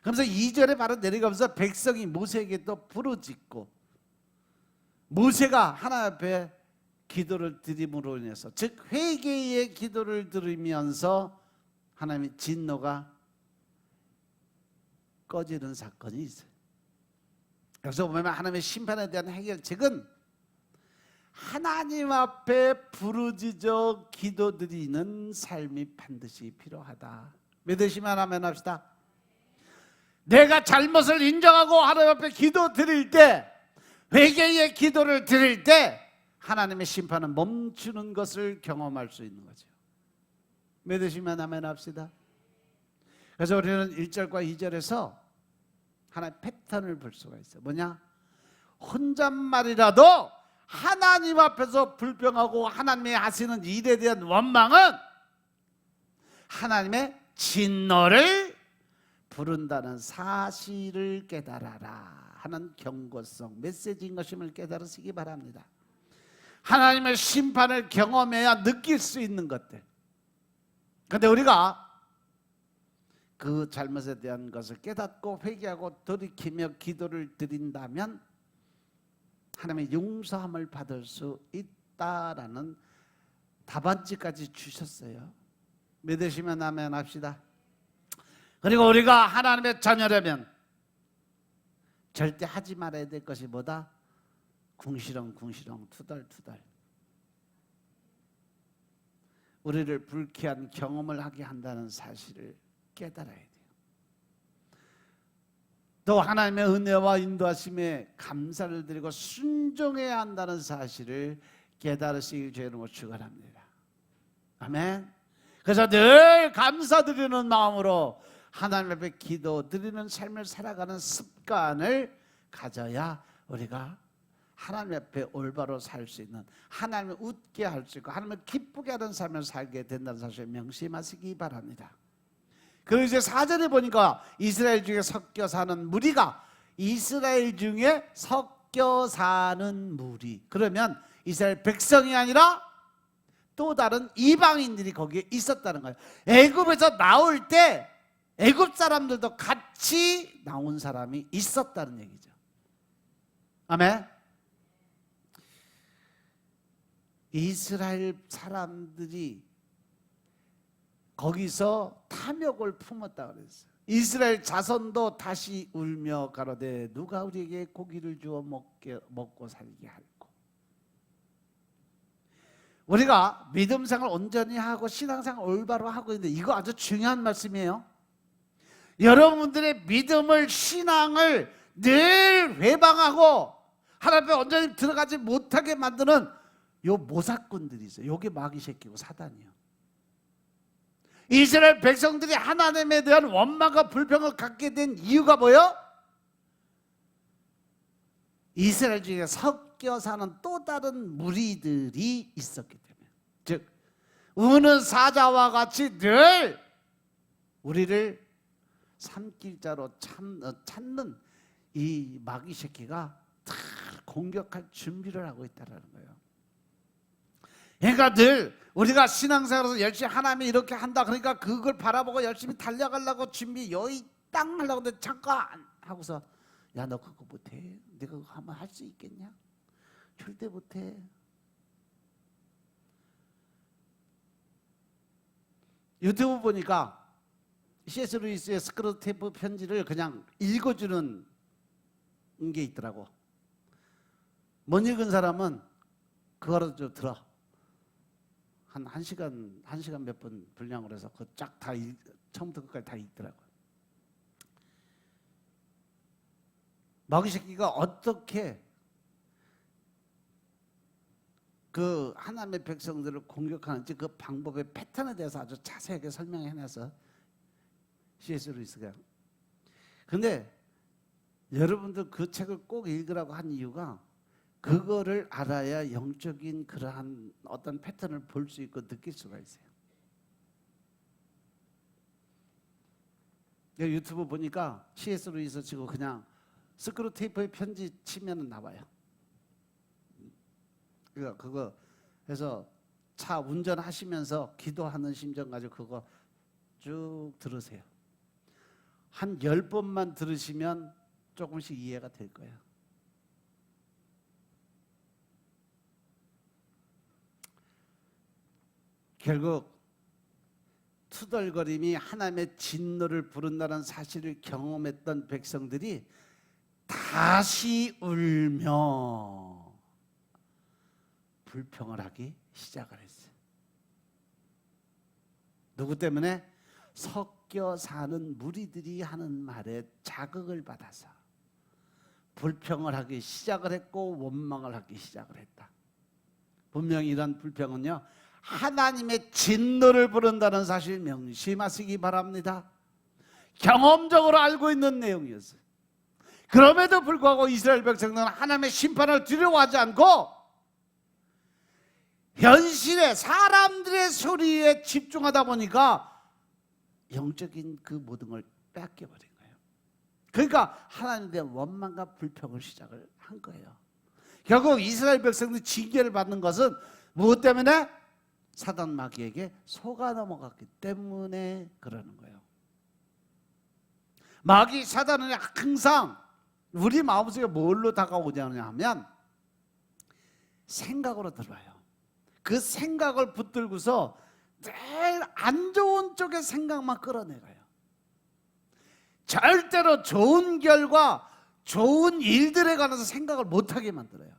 [SPEAKER 1] 그러면서 2절에 바로 내려가면서 백성이 모세에게 또 부르짖고 모세가 하나님 앞에 기도를 드림으로 인해서 즉 회개의 기도를 드리면서 하나님의 진노가 꺼지는 사건이 있어요. 여기서 보면 하나님의 심판에 대한 해결책은 하나님 앞에 부르짖어 기도드리는 삶이 반드시 필요하다. 믿으시면 아멘 합시다. 내가 잘못을 인정하고 하나님 앞에 기도 드릴 때 회개의 기도를 드릴 때 하나님의 심판은 멈추는 것을 경험할 수 있는 거죠. 믿으시면 아멘 합시다. 그래서 우리는 1절과 2절에서 하나의 패턴을 볼 수가 있어요. 뭐냐? 혼잣말이라도 하나님 앞에서 불평하고 하나님이 하시는 일에 대한 원망은 하나님의 진노를 부른다는 사실을 깨달아라 하는 경고성 메시지인 것임을 깨달으시기 바랍니다. 하나님의 심판을 경험해야 느낄 수 있는 것들. 그런데 우리가 그 잘못에 대한 것을 깨닫고 회개하고 돌이키며 기도를 드린다면 하나님의 용서함을 받을 수 있다라는 답안지까지 주셨어요. 믿으시면 아멘 합시다. 그리고 우리가 하나님의 자녀라면 절대 하지 말아야 될 것이 뭐다? 궁시렁궁시렁 투덜투덜 우리를 불쾌한 경험을 하게 한다는 사실을 깨달아야 돼요. 또 하나님의 은혜와 인도하심에 감사를 드리고 순종해야 한다는 사실을 깨달으시기 주의 이름으로 축원합니다. 아멘. 그래서 늘 감사드리는 마음으로 하나님 앞에 기도 드리는 삶을 살아가는 습관을 가져야 우리가 하나님 앞에 올바로 살 수 있는, 하나님을 웃게 할 수 있고 하나님을 기쁘게 하는 삶을 살게 된다는 사실을 명심하시기 바랍니다. 그리고 이제 4절에 보니까 이스라엘 중에 섞여 사는 무리가 이스라엘 중에 섞여 사는 무리, 그러면 이스라엘 백성이 아니라 또 다른 이방인들이 거기에 있었다는 거예요. 애굽에서 나올 때 애굽 사람들도 같이 나온 사람이 있었다는 얘기죠. 아멘. 이스라엘 사람들이 거기서 탐욕을 품었다 그랬어요. 이스라엘 자손도 다시 울며 가로되 누가 우리에게 고기를 주어 먹고 살게 할꼬. 우리가 믿음 생활 온전히 하고 신앙생활 올바로 하고 있는데 이거 아주 중요한 말씀이에요. 여러분들의 믿음을, 신앙을 늘 회방하고 하나님 앞에 온전히 들어가지 못하게 만드는 요 모사꾼들이 있어요. 요게 마귀 새끼고 사단이에요. 이스라엘 백성들이 하나님에 대한 원망과 불평을 갖게 된 이유가 뭐예요? 이스라엘 중에 섞여 사는 또 다른 무리들이 있었기 때문에, 즉 어느 사자와 같이 늘 우리를 삼킬자로 찾는 이 마귀 새끼가 다 공격할 준비를 하고 있다는 거예요. 그러니까 늘 우리가 신앙생활에서 열심히 하나님이 이렇게 한다 그러니까 그걸 바라보고 열심히 달려가려고 준비 여의 땅 하려고 하는데 잠깐 하고서 야 너 그거 못해? 내가 그거 하면 할 수 있겠냐? 절대 못해. 유튜브 보니까 C.S. 루이스의 스크루 테이프 편지를 그냥 읽어주는 게 있더라고. 못 읽은 사람은 그거라도 좀 들어. 한 시간 몇 분 분량으로 해서 그 쫙 다 처음부터 끝까지 다 읽더라고요. 마귀 새끼가 어떻게 그 하나님의 백성들을 공격하는지 그 방법의 패턴에 대해서 아주 자세하게 설명해놔서 C.S. 루이스가. 근데 여러분들 그 책을 꼭 읽으라고 한 이유가 그거를 알아야 영적인 그러한 어떤 패턴을 볼 수 있고 느낄 수가 있어요. 유튜브 보니까 C.S. 루이스 치고 그냥 스크루 테이프의 편지 치면은 나와요. 그러니까 그거 해서 차 운전하시면서 기도하는 심정 가지고 그거 쭉 들으세요. 한 10번만 들으시면 조금씩 이해가 될 거예요. 결국 투덜거림이 하나님의 진노를 부른다는 사실을 경험했던 백성들이 다시 울며 불평을 하기 시작을 했어요. 누구 때문에? 섞여 사는 무리들이 하는 말에 자극을 받아서 불평을 하기 시작을 했고 원망을 하기 시작을 했다. 분명히 이런 불평은요 하나님의 진노를 부른다는 사실 명심하시기 바랍니다. 경험적으로 알고 있는 내용이었어요. 그럼에도 불구하고 이스라엘 백성들은 하나님의 심판을 두려워하지 않고 현실의 사람들의 소리에 집중하다 보니까 영적인 그 모든 걸 뺏겨버린 거예요. 그러니까 하나님에 대한 원망과 불평을 시작을 한 거예요. 결국 이스라엘 백성들이 징계를 받는 것은 무엇 때문에? 사단 마귀에게 속아 넘어갔기 때문에 그러는 거예요. 마귀 사단은 항상 우리 마음속에 뭘로 다가오냐 하면 생각으로 들어와요. 그 생각을 붙들고서 늘 안 좋은 쪽의 생각만 끌어내가요. 절대로 좋은 결과, 좋은 일들에 관해서 생각을 못하게 만들어요.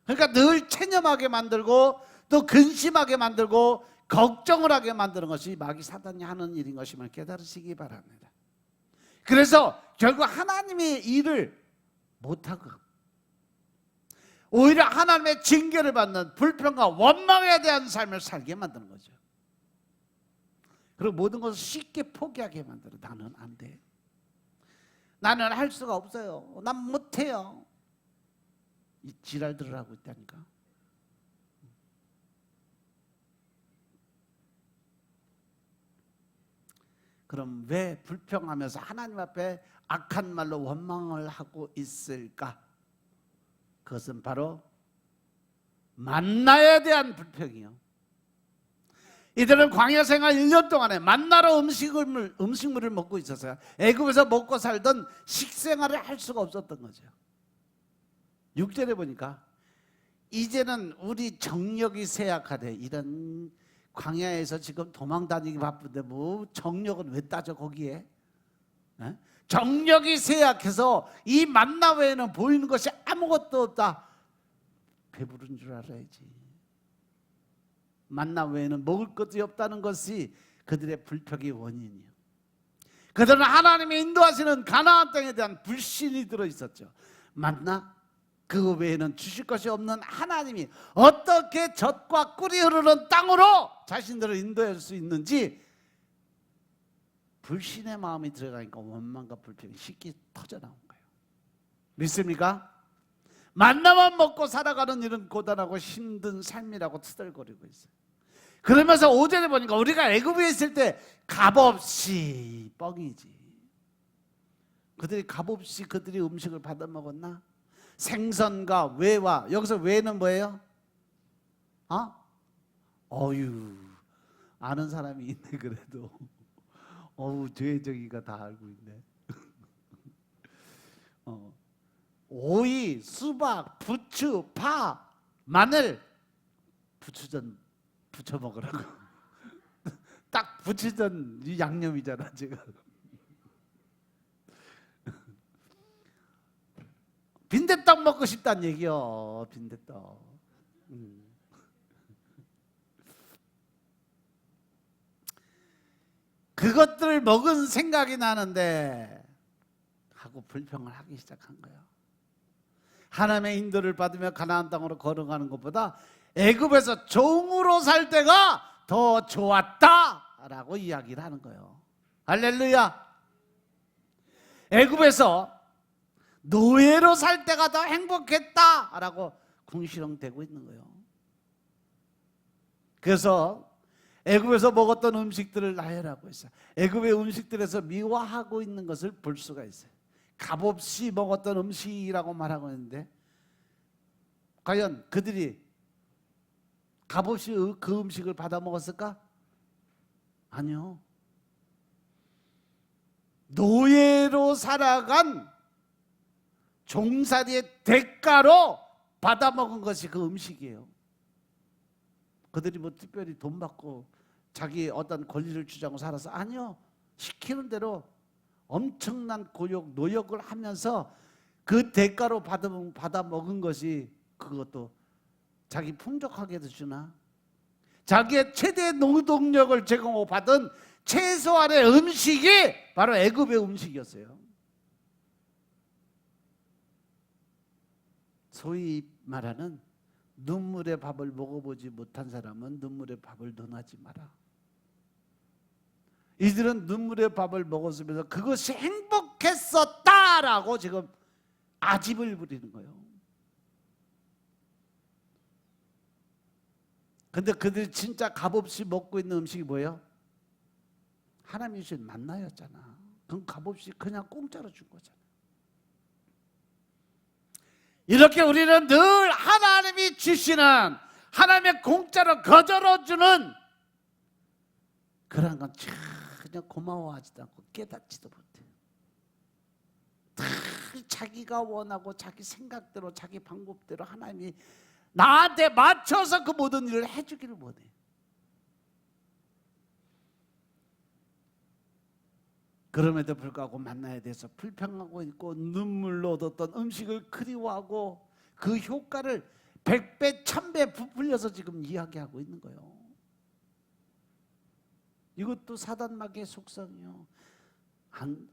[SPEAKER 1] 그러니까 늘 체념하게 만들고 또 근심하게 만들고 걱정을 하게 만드는 것이 마귀 사단이 하는 일인 것임을 깨달으시기 바랍니다. 그래서 결국 하나님의 일을 못하고 오히려 하나님의 징계를 받는 불평과 원망에 대한 삶을 살게 만드는 거죠. 그리고 모든 것을 쉽게 포기하게 만들어. 나는 안 돼. 나는 할 수가 없어요. 난 못해요. 이 지랄들을 하고 있다니까. 그럼 왜 불평하면서 하나님 앞에 악한 말로 원망을 하고 있을까? 그것은 바로 만나에 대한 불평이요. 이들은 광야 생활 1년 동안에 만나로 음식물을 먹고 있었어요. 애굽에서 먹고 살던 식생활을 할 수가 없었던 거죠. 6절에 보니까 이제는 우리 정력이 쇠약하대. 이런 광야에서 지금 도망 다니기 바쁜데 뭐 정력은 왜 따져 거기에? 에? 정력이 쇠약해서 이 만나 외에는 보이는 것이 아무것도 없다. 배부른 줄 알아야지. 만나 외에는 먹을 것이 없다는 것이 그들의 불평의 원인이요. 그들은 하나님의 인도하시는 가나안 땅에 대한 불신이 들어있었죠. 만나 그 외에는 주실 것이 없는 하나님이 어떻게 젖과 꿀이 흐르는 땅으로 자신들을 인도할 수 있는지 불신의 마음이 들어가니까 원망과 불평이 쉽게 터져나온 거예요. 믿습니까? 만나만 먹고 살아가는 일은 고단하고 힘든 삶이라고 투덜거리고 있어요. 그러면서 5절에 보니까 우리가 애굽에 있을 때 값없이 뻥이지. 그들이 값없이 그들이 음식을 받아 먹었나? 생선과 외와, 여기서 외는 뭐예요? 어유, 아는 사람이 있네. 그래도 어우, 죄정이가 다 알고 있네. 오이, 수박, 부추, 파, 마늘, 부추전 부쳐 먹으라고. 딱 부추전 양념이잖아 지금. 빈대떡 먹고 싶다는 얘기요. 빈대떡. 그것들을 먹은 생각이 나는데 하고 불평을 하기 시작한 거예요. 하나님의 인도를 받으며 가나안 땅으로 걸어가는 것보다 애굽에서 종으로 살 때가 더 좋았다라고 이야기를 하는 거예요. 할렐루야. 애굽에서 노예로 살 때가 더 행복했다라고 궁시렁대고 있는 거예요. 그래서 애굽에서 먹었던 음식들을 나열하고 있어요. 애굽의 음식들에서 미화하고 있는 것을 볼 수가 있어요. 값없이 먹었던 음식이라고 말하고 있는데 과연 그들이 값없이 그 음식을 받아 먹었을까? 아니요. 노예로 살아간 종살이의 대가로 받아 먹은 것이 그 음식이에요. 그들이 뭐 특별히 돈 받고 자기 어떤 권리를 주장하고 살아서 아니요. 시키는 대로 엄청난 고역, 노역을 하면서 그 대가로 받아 먹은 것이 그것도 자기 풍족하게도 주나? 자기의 최대 노동력을 제공하고 받은 최소한의 음식이 바로 애굽의 음식이었어요. 소위 말하는 눈물의 밥을 먹어보지 못한 사람은 눈물의 밥을 논하지 마라. 이들은 눈물의 밥을 먹었으면서 그것이 행복했었다라고 지금 아집을 부리는 거예요. 근데 그들이 진짜 값없이 먹고 있는 음식이 뭐예요? 하나님이 주신 만나였잖아. 그건 값없이 그냥 공짜로 준 거잖아. 이렇게 우리는 늘 하나님이 주시는, 하나님의 공짜로 거저러 주는 그런 건 전혀 고마워하지도 않고 깨닫지도 못해. 다 자기가 원하고 자기 생각대로 자기 방법대로 하나님이 나한테 맞춰서 그 모든 일을 해주기를 원해. 그럼에도 불구하고 만나에 대해서 불평하고 있고 눈물로 얻었던 음식을 그리워하고 그 효과를 100배, 1000배 부풀려서 지금 이야기하고 있는 거예요. 이것도 사단마귀의 속성이요.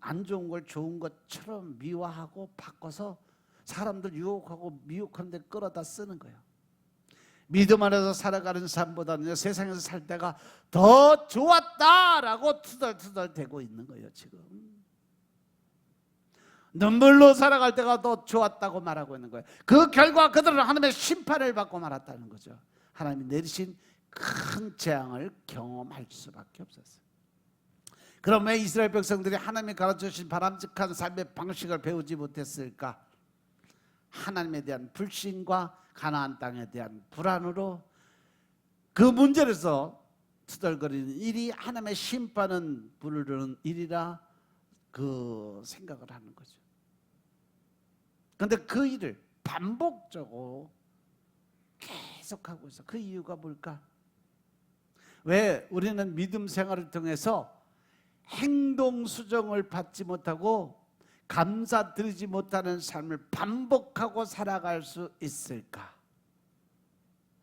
[SPEAKER 1] 안 좋은 걸 좋은 것처럼 미화하고 바꿔서 사람들 유혹하고 미혹하는 데 끌어다 쓰는 거예요. 믿음 안에서 살아가는 삶보다는 세상에서 살 때가 더 좋았다라고 투덜투덜 대고 있는 거예요. 지금 눈물로 살아갈 때가 더 좋았다고 말하고 있는 거예요. 그 결과 그들은 하나님의 심판을 받고 말았다는 거죠. 하나님이 내리신 큰 재앙을 경험할 수밖에 없었어요. 그럼 왜 이스라엘 백성들이 하나님이 가르쳐주신 바람직한 삶의 방식을 배우지 못했을까? 하나님에 대한 불신과 가나안 땅에 대한 불안으로 그 문제에서 투덜거리는 일이 하나님의 심판은 부르는 일이라 그 생각을 하는 거죠. 그런데 그 일을 반복적으로 계속하고 있어. 그 이유가 뭘까? 왜 우리는 믿음 생활을 통해서 행동 수정을 받지 못하고 감사드리지 못하는 삶을 반복하고 살아갈 수 있을까?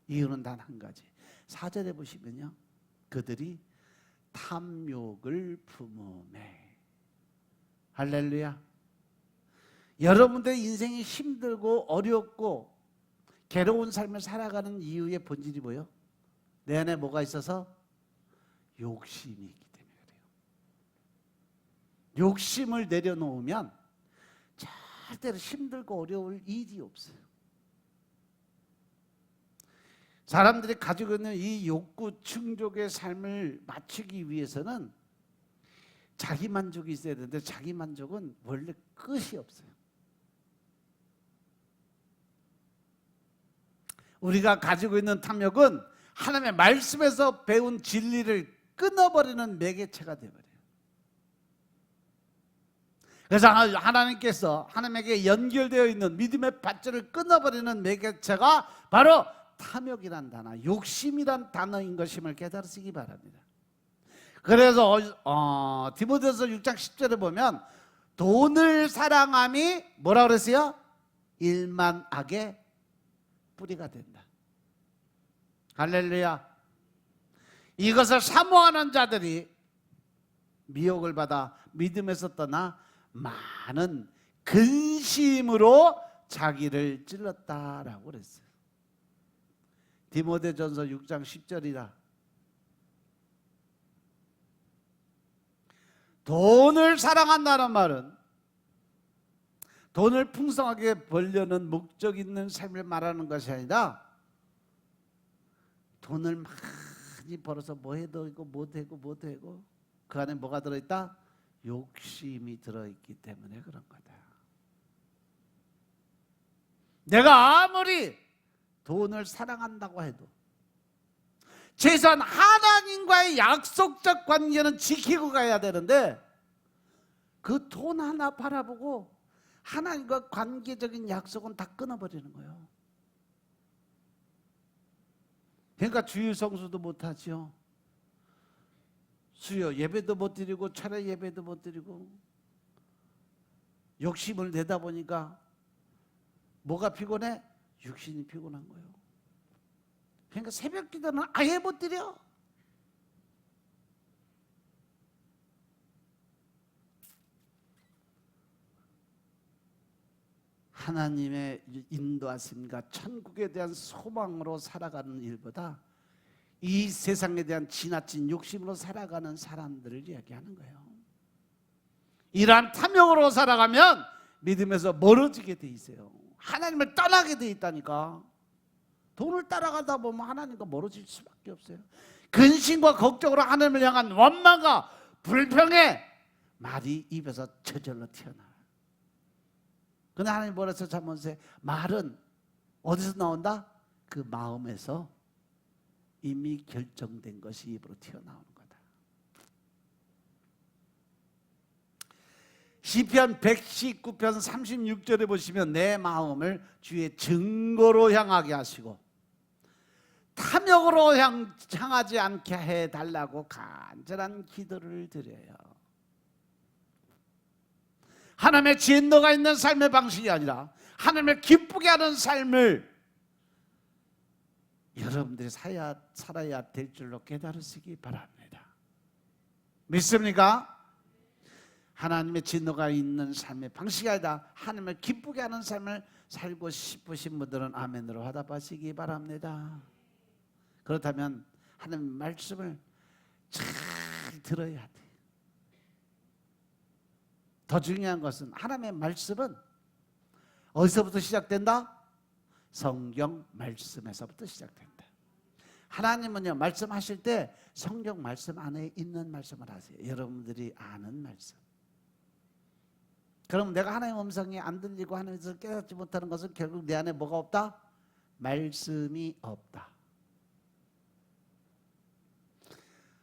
[SPEAKER 1] 이유는 단 한 가지. 4절에 보시면요, 그들이 탐욕을 품음에. 할렐루야. 여러분들의 인생이 힘들고 어렵고 괴로운 삶을 살아가는 이유의 본질이 뭐예요? 내 안에 뭐가 있어서? 욕심이 있기 때문에 그래요. 욕심을 내려놓으면 절대로 힘들고 어려울 일이 없어요. 사람들이 가지고 있는 이 욕구 충족의 삶을 맞추기 위해서는 자기 만족이 있어야 되는데 자기 만족은 원래 끝이 없어요. 우리가 가지고 있는 탐욕은 하나님의 말씀에서 배운 진리를 끊어버리는 매개체가 되어버려요. 그래서 하나님께서 하나님에게 연결되어 있는 믿음의 밧줄을 끊어버리는 매개체가 바로 탐욕이란 단어, 욕심이란 단어인 것임을 깨달으시기 바랍니다. 그래서 디모데후서 6장 10절에 보면 돈을 사랑함이 뭐라 그랬어요? 일만 악의 뿌리가 된다. 할렐루야. 이것을 사모하는 자들이 미혹을 받아 믿음에서 떠나 많은 근심으로 자기를 찔렀다라고 그랬어요. 디모데전서 6장 10절이다. 돈을 사랑한다는 말은 돈을 풍성하게 벌려는 목적 있는 삶을 말하는 것이 아니라 돈을 많이 벌어서 뭐 해도 되고 뭐 되고 뭐 되고 그 안에 뭐가 들어있다? 욕심이 들어있기 때문에 그런 거다. 내가 아무리 돈을 사랑한다고 해도 최소한 하나님과의 약속적 관계는 지키고 가야 되는데 그 돈 하나 바라보고 하나님과 관계적인 약속은 다 끊어버리는 거예요. 그러니까 주일 성수도 못하죠. 수요 예배도 못 드리고 철야 예배도 못 드리고 욕심을 내다 보니까 뭐가 피곤해? 육신이 피곤한 거예요. 그러니까 새벽 기도는 아예 못 드려. 하나님의 인도하심과 천국에 대한 소망으로 살아가는 일보다 이 세상에 대한 지나친 욕심으로 살아가는 사람들을 이야기하는 거예요. 이러한 탐욕으로 살아가면 믿음에서 멀어지게 돼 있어요. 하나님을 떠나게 돼 있다니까. 돈을 따라가다 보면 하나님과 멀어질 수밖에 없어요. 근심과 걱정으로 하나님을 향한 원망과 불평의 말이 입에서 저절로 튀어나와요. 근데 하나님 뭐라 해서 잠언세 말은 어디서 나온다? 그 마음에서 이미 결정된 것이 입으로 튀어나오는 거다. 시편 119편 36절에 보시면 내 마음을 주의 증거로 향하게 하시고 탐욕으로 향하지 않게 해달라고 간절한 기도를 드려요. 하나님의 진노가 있는 삶의 방식이 아니라 하나님을 기쁘게 하는 삶을 여러분들이 살아야 될 줄로 깨달으시기 바랍니다. 믿습니까? 하나님의 진노가 있는 삶의 방식이 아니라 하나님을 기쁘게 하는 삶을 살고 싶으신 분들은 아멘으로 화답하시기 바랍니다. 그렇다면 하나님의 말씀을 잘 들어야 돼. 더 중요한 것은 하나님의 말씀은 어디서부터 시작된다? 성경 말씀에서부터 시작된다. 하나님은요 말씀하실 때 성경 말씀 안에 있는 말씀을 하세요. 여러분들이 아는 말씀. 그럼 내가 하나님의 음성이 안 들리고 하나님께서 깨닫지 못하는 것은 결국 내 안에 뭐가 없다? 말씀이 없다.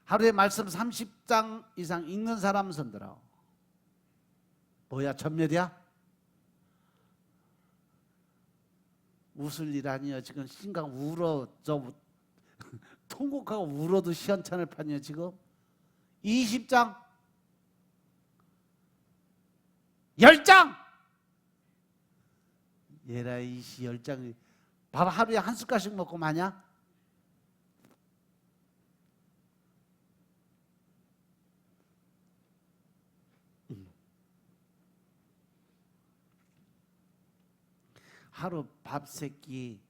[SPEAKER 1] 하루에 말씀 30장 이상 읽는 사람 손들어. 뭐야, 전멸이야? 웃을 일 아니에요. 지금 심각 울어. 저 통곡하고 울어도 시원찮을 판이에요. 지금 20장 10장 예라이시 10장 밥 하루에 한 숟갈씩 먹고 마냐? 하루 밥 세끼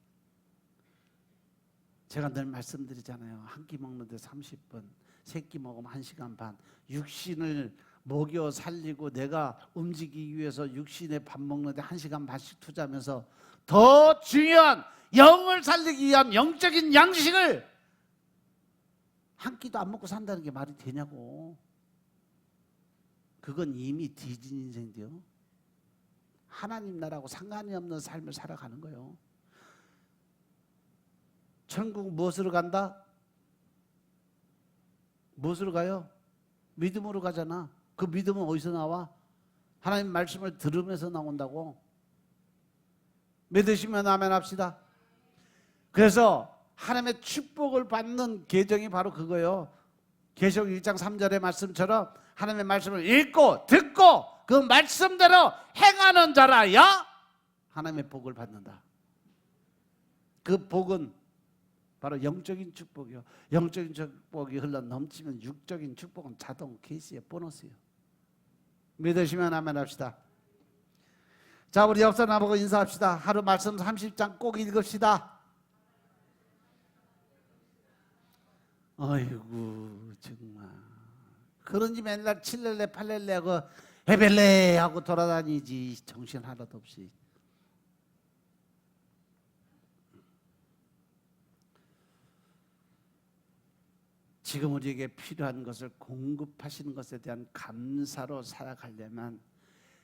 [SPEAKER 1] 제가 늘 말씀드리잖아요. 한 끼 먹는데 30분, 세 끼 먹으면 1시간 반. 육신을 먹여 살리고 내가 움직이기 위해서 육신에 밥 먹는데 1시간 반씩 투자하면서 더 중요한 영을 살리기 위한 영적인 양식을 한 끼도 안 먹고 산다는 게 말이 되냐고. 그건 이미 뒤진 인생이요. 하나님 나라하고 상관이 없는 삶을 살아가는 거예요. 천국 무엇으로 간다? 무엇으로 가요? 믿음으로 가잖아. 그 믿음은 어디서 나와? 하나님 말씀을 들으면서 나온다고. 믿으시면 아멘 합시다. 그래서 하나님의 축복을 받는 계정이 바로 그거예요. 계시록 1장 3절의 말씀처럼 하나님의 말씀을 읽고 듣고 그 말씀대로 행하는 자라야 하나님의 복을 받는다. 그 복은 바로 영적인 축복이요. 영적인 축복이 흘러 넘치면 육적인 축복은 자동 케이스에 보너스예요. 믿으시면 아멘 합시다. 자, 우리 옆 사람 보고 인사합시다. 하루 말씀 30장 꼭 읽읍시다. 아이고 정말 그런지 맨날 칠렐레 팔렐레 하고 헤벨레 하고 돌아다니지 정신 하나도 없이. 지금 우리에게 필요한 것을 공급하시는 것에 대한 감사로 살아가려면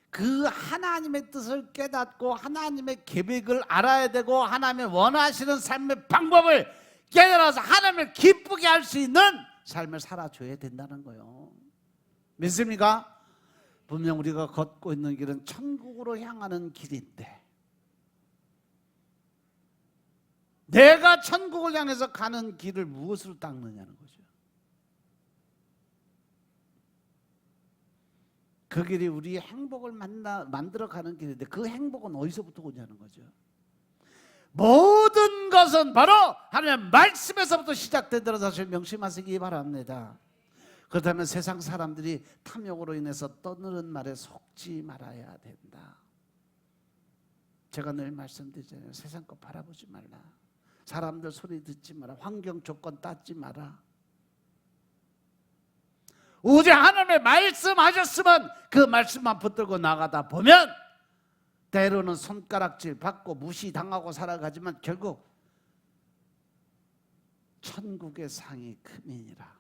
[SPEAKER 1] 그 하나님의 뜻을 깨닫고 하나님의 계획을 알아야 되고 하나님의 원하시는 삶의 방법을 깨달아서 하나님을 기쁘게 할 수 있는 삶을 살아줘야 된다는 거예요. 믿습니까? 분명 우리가 걷고 있는 길은 천국으로 향하는 길인데 내가 천국을 향해서 가는 길을 무엇으로 닦느냐는 거죠. 그 길이 우리의 행복을 만들어가는 길인데 그 행복은 어디서부터 오냐는 거죠. 모든 것은 바로 하나님의 말씀에서부터 시작된다는 사실 명심하시기 바랍니다. 그렇다면 세상 사람들이 탐욕으로 인해서 떠드는 말에 속지 말아야 된다. 제가 늘 말씀드리잖아요. 세상 거 바라보지 말라. 사람들 소리 듣지 마라. 환경 조건 따지 마라. 오직 하나님의 말씀하셨으면 그 말씀만 붙들고 나가다 보면 때로는 손가락질 받고 무시당하고 살아가지만 결국 천국의 상이 크니라.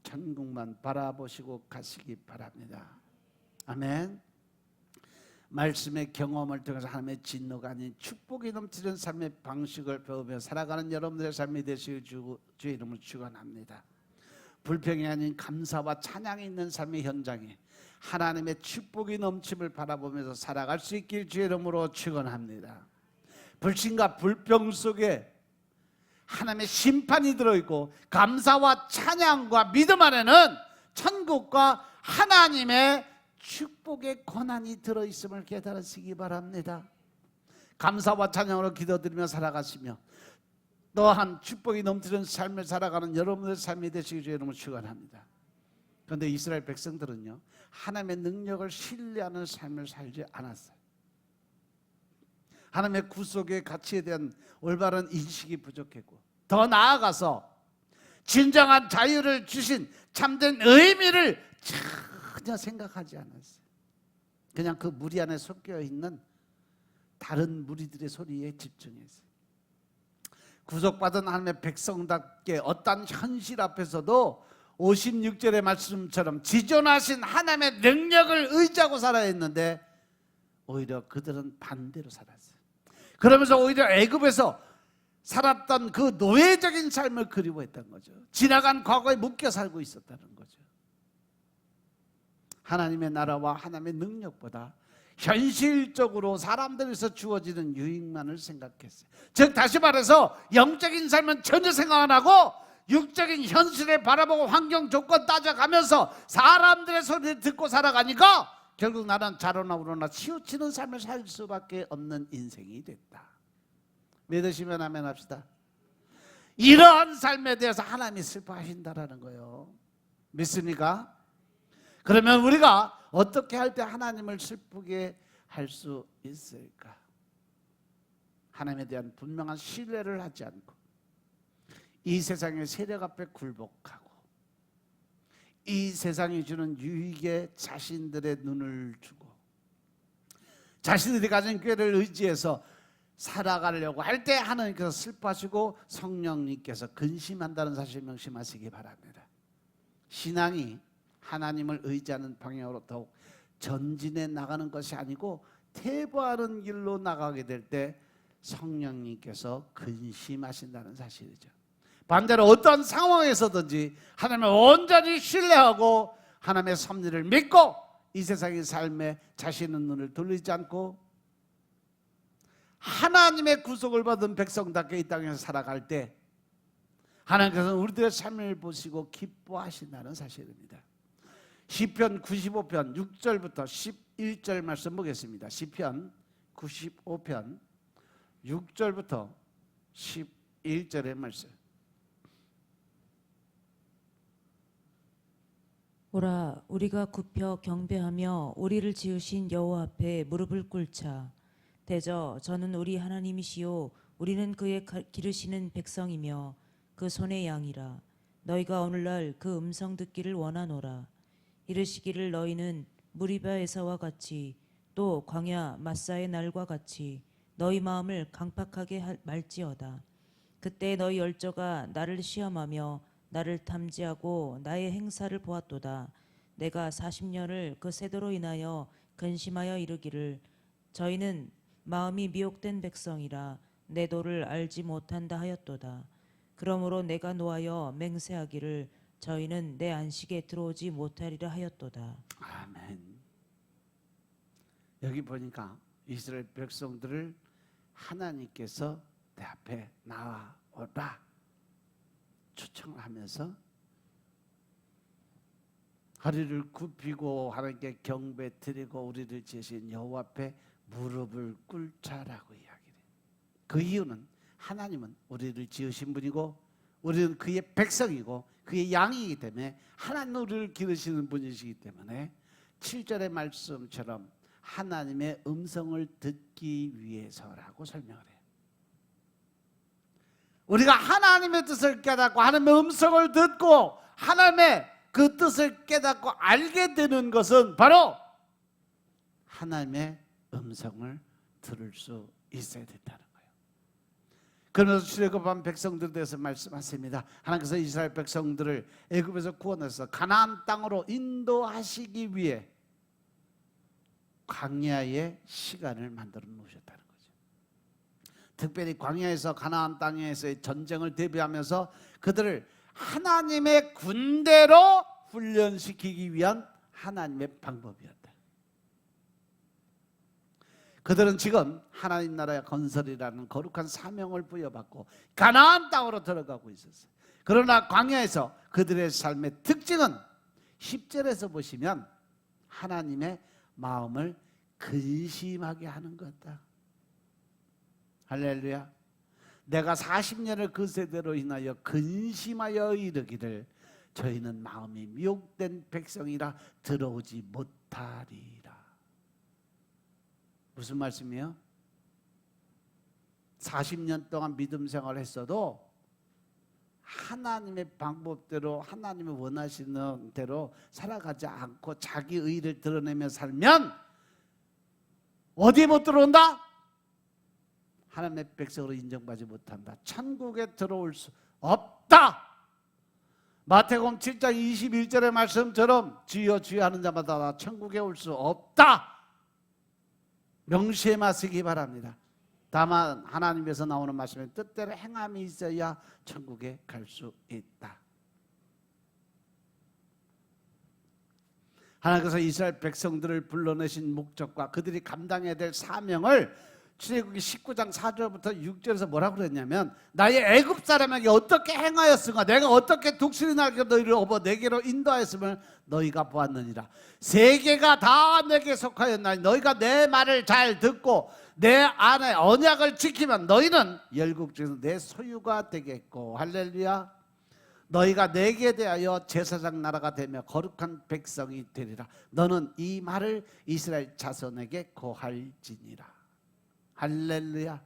[SPEAKER 1] 천국만 바라보시고 가시기 바랍니다. 아멘. 말씀의 경험을 통해서 하나님의 진노가 아닌 축복이 넘치는 삶의 방식을 배우며 살아가는 여러분들의 삶이 되시길 주의 이름으로 축원합니다. 불평이 아닌 감사와 찬양이 있는 삶의 현장에 하나님의 축복이 넘침을 바라보면서 살아갈 수 있길 주의 이름으로 축원합니다. 불신과 불평 속에 하나님의 심판이 들어있고 감사와 찬양과 믿음 안에는 천국과 하나님의 축복의 권한이 들어있음을 깨달으시기 바랍니다. 감사와 찬양으로 기도드리며 살아가시며 또한 축복이 넘치는 삶을 살아가는 여러분의 삶이 되시기 주의 이름으로 축원합니다. 그런데 이스라엘 백성들은요 하나님의 능력을 신뢰하는 삶을 살지 않았어요. 하나님의 구속의 가치에 대한 올바른 인식이 부족했고 더 나아가서 진정한 자유를 주신 참된 의미를 전혀 생각하지 않았어요. 그냥 그 무리 안에 섞여 있는 다른 무리들의 소리에 집중했어요. 구속받은 하나님의 백성답게 어떤 현실 앞에서도 56절의 말씀처럼 지존하신 하나님의 능력을 의지하고 살아야 했는데 오히려 그들은 반대로 살았어요. 그러면서 오히려 애굽에서 살았던 그 노예적인 삶을 그리워했던 거죠. 지나간 과거에 묶여 살고 있었다는 거죠. 하나님의 나라와 하나님의 능력보다 현실적으로 사람들에서 주어지는 유익만을 생각했어요. 즉 다시 말해서 영적인 삶은 전혀 생각 안 하고 육적인 현실에 바라보고 환경 조건 따져가면서 사람들의 소리를 듣고 살아가니까 결국 나는 자로나 우로나 치우치는 삶을 살 수밖에 없는 인생이 됐다. 믿으시면 아멘 합시다. 이러한 삶에 대해서 하나님이 슬퍼하신다라는 거예요. 믿습니까? 그러면 우리가 어떻게 할 때 하나님을 슬프게 할 수 있을까? 하나님에 대한 분명한 신뢰를 하지 않고 이 세상의 세력 앞에 굴복하고 이 세상이 주는 유익에 자신들의 눈을 주고 자신들이 가진 꾀를 의지해서 살아가려고 할 때 하나님께서 슬퍼하시고 성령님께서 근심한다는 사실 명심하시기 바랍니다. 신앙이 하나님을 의지하는 방향으로 더욱 전진해 나가는 것이 아니고 퇴보하는 길로 나가게 될 때 성령님께서 근심하신다는 사실이죠. 반대로 어떤 상황에서든지 하나님을 온전히 신뢰하고 하나님의 섭리를 믿고 이 세상의 삶에 자신의 눈을 돌리지 않고 하나님의 구속을 받은 백성답게 이 땅에서 살아갈 때 하나님께서는 우리들의 삶을 보시고 기뻐하신다는 사실입니다. 시편 95편 6절부터 11절 말씀 보겠습니다. 시편 95편 6절부터 11절의 말씀.
[SPEAKER 2] 오라 우리가 굽혀 경배하며 우리를 지으신 여호와 앞에 무릎을 꿇자. 대저 저는 우리 하나님이시요 우리는 그의 기르시는 백성이며 그 손의 양이라. 너희가 오늘날 그 음성 듣기를 원하노라. 이르시기를 너희는 무리바에서와 같이 또 광야 마사의 날과 같이 너희 마음을 강팍하게 말지어다. 그때 너희 열조가 나를 시험하며 나를 탐지하고 나의 행사를 보았도다. 내가 40년을 그 세도로 인하여 근심하여 이르기를 저희는 마음이 미혹된 백성이라 내 도를 알지 못한다 하였도다. 그러므로 내가 노하여 맹세하기를 저희는 내 안식에 들어오지 못하리라 하였도다.
[SPEAKER 1] 아멘. 여기 보니까 이스라엘 백성들을 하나님께서 내 앞에 나와오라 초청을 하면서 허리를 굽히고 하나님께 경배 드리고 우리를 지으신 여호와 앞에 무릎을 꿇자라고 이야기해요. 그 이유는 하나님은 우리를 지으신 분이고 우리는 그의 백성이고 그의 양이기 때문에 하나님 우리를 기르시는 분이시기 때문에 7절의 말씀처럼 하나님의 음성을 듣기 위해서라고 설명을 해요. 우리가 하나님의 뜻을 깨닫고 하나님의 음성을 듣고 하나님의 그 뜻을 깨닫고 알게 되는 것은 바로 하나님의 음성을 들을 수 있어야 된다는 거예요. 그러면서 출애굽한 백성들에 대해서 말씀하십니다. 하나님께서 이스라엘 백성들을 애굽에서 구원해서 가나안 땅으로 인도하시기 위해 광야의 시간을 만들어 놓으셨다는 거죠. 특별히 광야에서 가나안 땅에서의 전쟁을 대비하면서 그들을 하나님의 군대로 훈련시키기 위한 하나님의 방법이었다. 그들은 지금 하나님 나라의 건설이라는 거룩한 사명을 부여받고 가나안 땅으로 들어가고 있었어요. 그러나 광야에서 그들의 삶의 특징은 10절에서 보시면 하나님의 마음을 근심하게 하는 거다. 할렐루야. 내가 40년을 그 세대로 인하여 근심하여 이르기를 저희는 마음이 미혹된 백성이라 들어오지 못하리라. 무슨 말씀이에요? 40년 동안 믿음 생활을 했어도 하나님의 방법대로 하나님이 원하시는 대로 살아가지 않고 자기 의를 드러내며 살면 어디에 못 들어온다? 하나님의 백성으로 인정받지 못한다. 천국에 들어올 수 없다. 마태복음 7장 21절의 말씀처럼 주여 주여 하는 자마다 천국에 올 수 없다. 명시해 마시기 바랍니다. 다만 하나님께서 나오는 말씀에 뜻대로 행함이 있어야 천국에 갈 수 있다. 하나님께서 이스라엘 백성들을 불러내신 목적과 그들이 감당해야 될 사명을 출애굽기 19장 4절부터 6절에서 뭐라고 그랬냐면 나의 애굽 사람에게 어떻게 행하였으며 내가 어떻게 독수리 날개 너희를 업어 내게로 인도하였으면 너희가 보았느니라. 세계가 다 내게 속하였나니 너희가 내 말을 잘 듣고 내 안에 언약을 지키면 너희는 열국 중에서 내 소유가 되겠고 할렐루야. 너희가 내게 대하여 제사장 나라가 되며 거룩한 백성이 되리라. 너는 이 말을 이스라엘 자손에게 고할지니라. 할렐루야.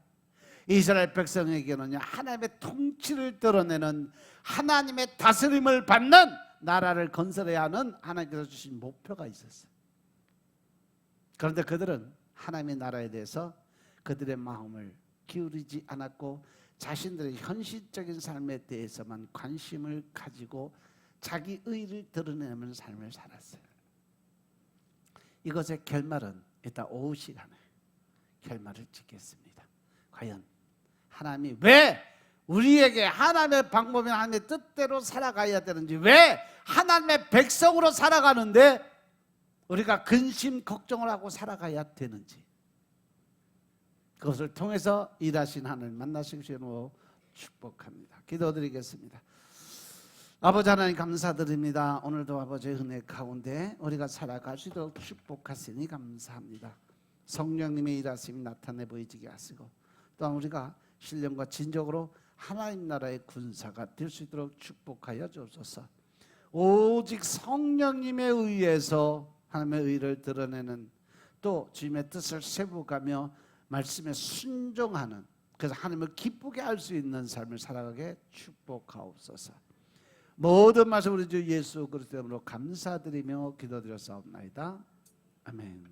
[SPEAKER 1] 이스라엘 백성에게는요 하나님의 통치를 드러내는 하나님의 다스림을 받는 나라를 건설해야 하는 하나님께서 주신 목표가 있었어요. 그런데 그들은 하나님의 나라에 대해서 그들의 마음을 기울이지 않았고 자신들의 현실적인 삶에 대해서만 관심을 가지고 자기 의를 드러내는 삶을 살았어요. 이것의 결말은 이따 오후 시간에 결말을 짓겠습니다. 과연 하나님이 왜 우리에게 하나님의 방법이나 하나님의 뜻대로 살아가야 되는지, 왜 하나님의 백성으로 살아가는데 우리가 근심 걱정을 하고 살아가야 되는지, 그것을 통해서 일하신 하나님 만나시기로 축복합니다. 기도드리겠습니다. 아버지 하나님 감사드립니다. 오늘도 아버지의 은혜 가운데 우리가 살아갈 수 있도록 축복하시니 감사합니다. 성령님의 일하심이 나타내 보이지게 하시고 또한 우리가 신령과 진정으로 하나님 나라의 군사가 될 수 있도록 축복하여 주옵소서. 오직 성령님에 의해서 하나님의 의를 드러내는, 또 주님의 뜻을 세워가며 말씀에 순종하는, 그래서 하나님을 기쁘게 할 수 있는 삶을 살아가게 축복하옵소서. 모든 말씀 우리 주 예수 그리스도 이름으로 감사드리며 기도드렸사옵나이다. 아멘.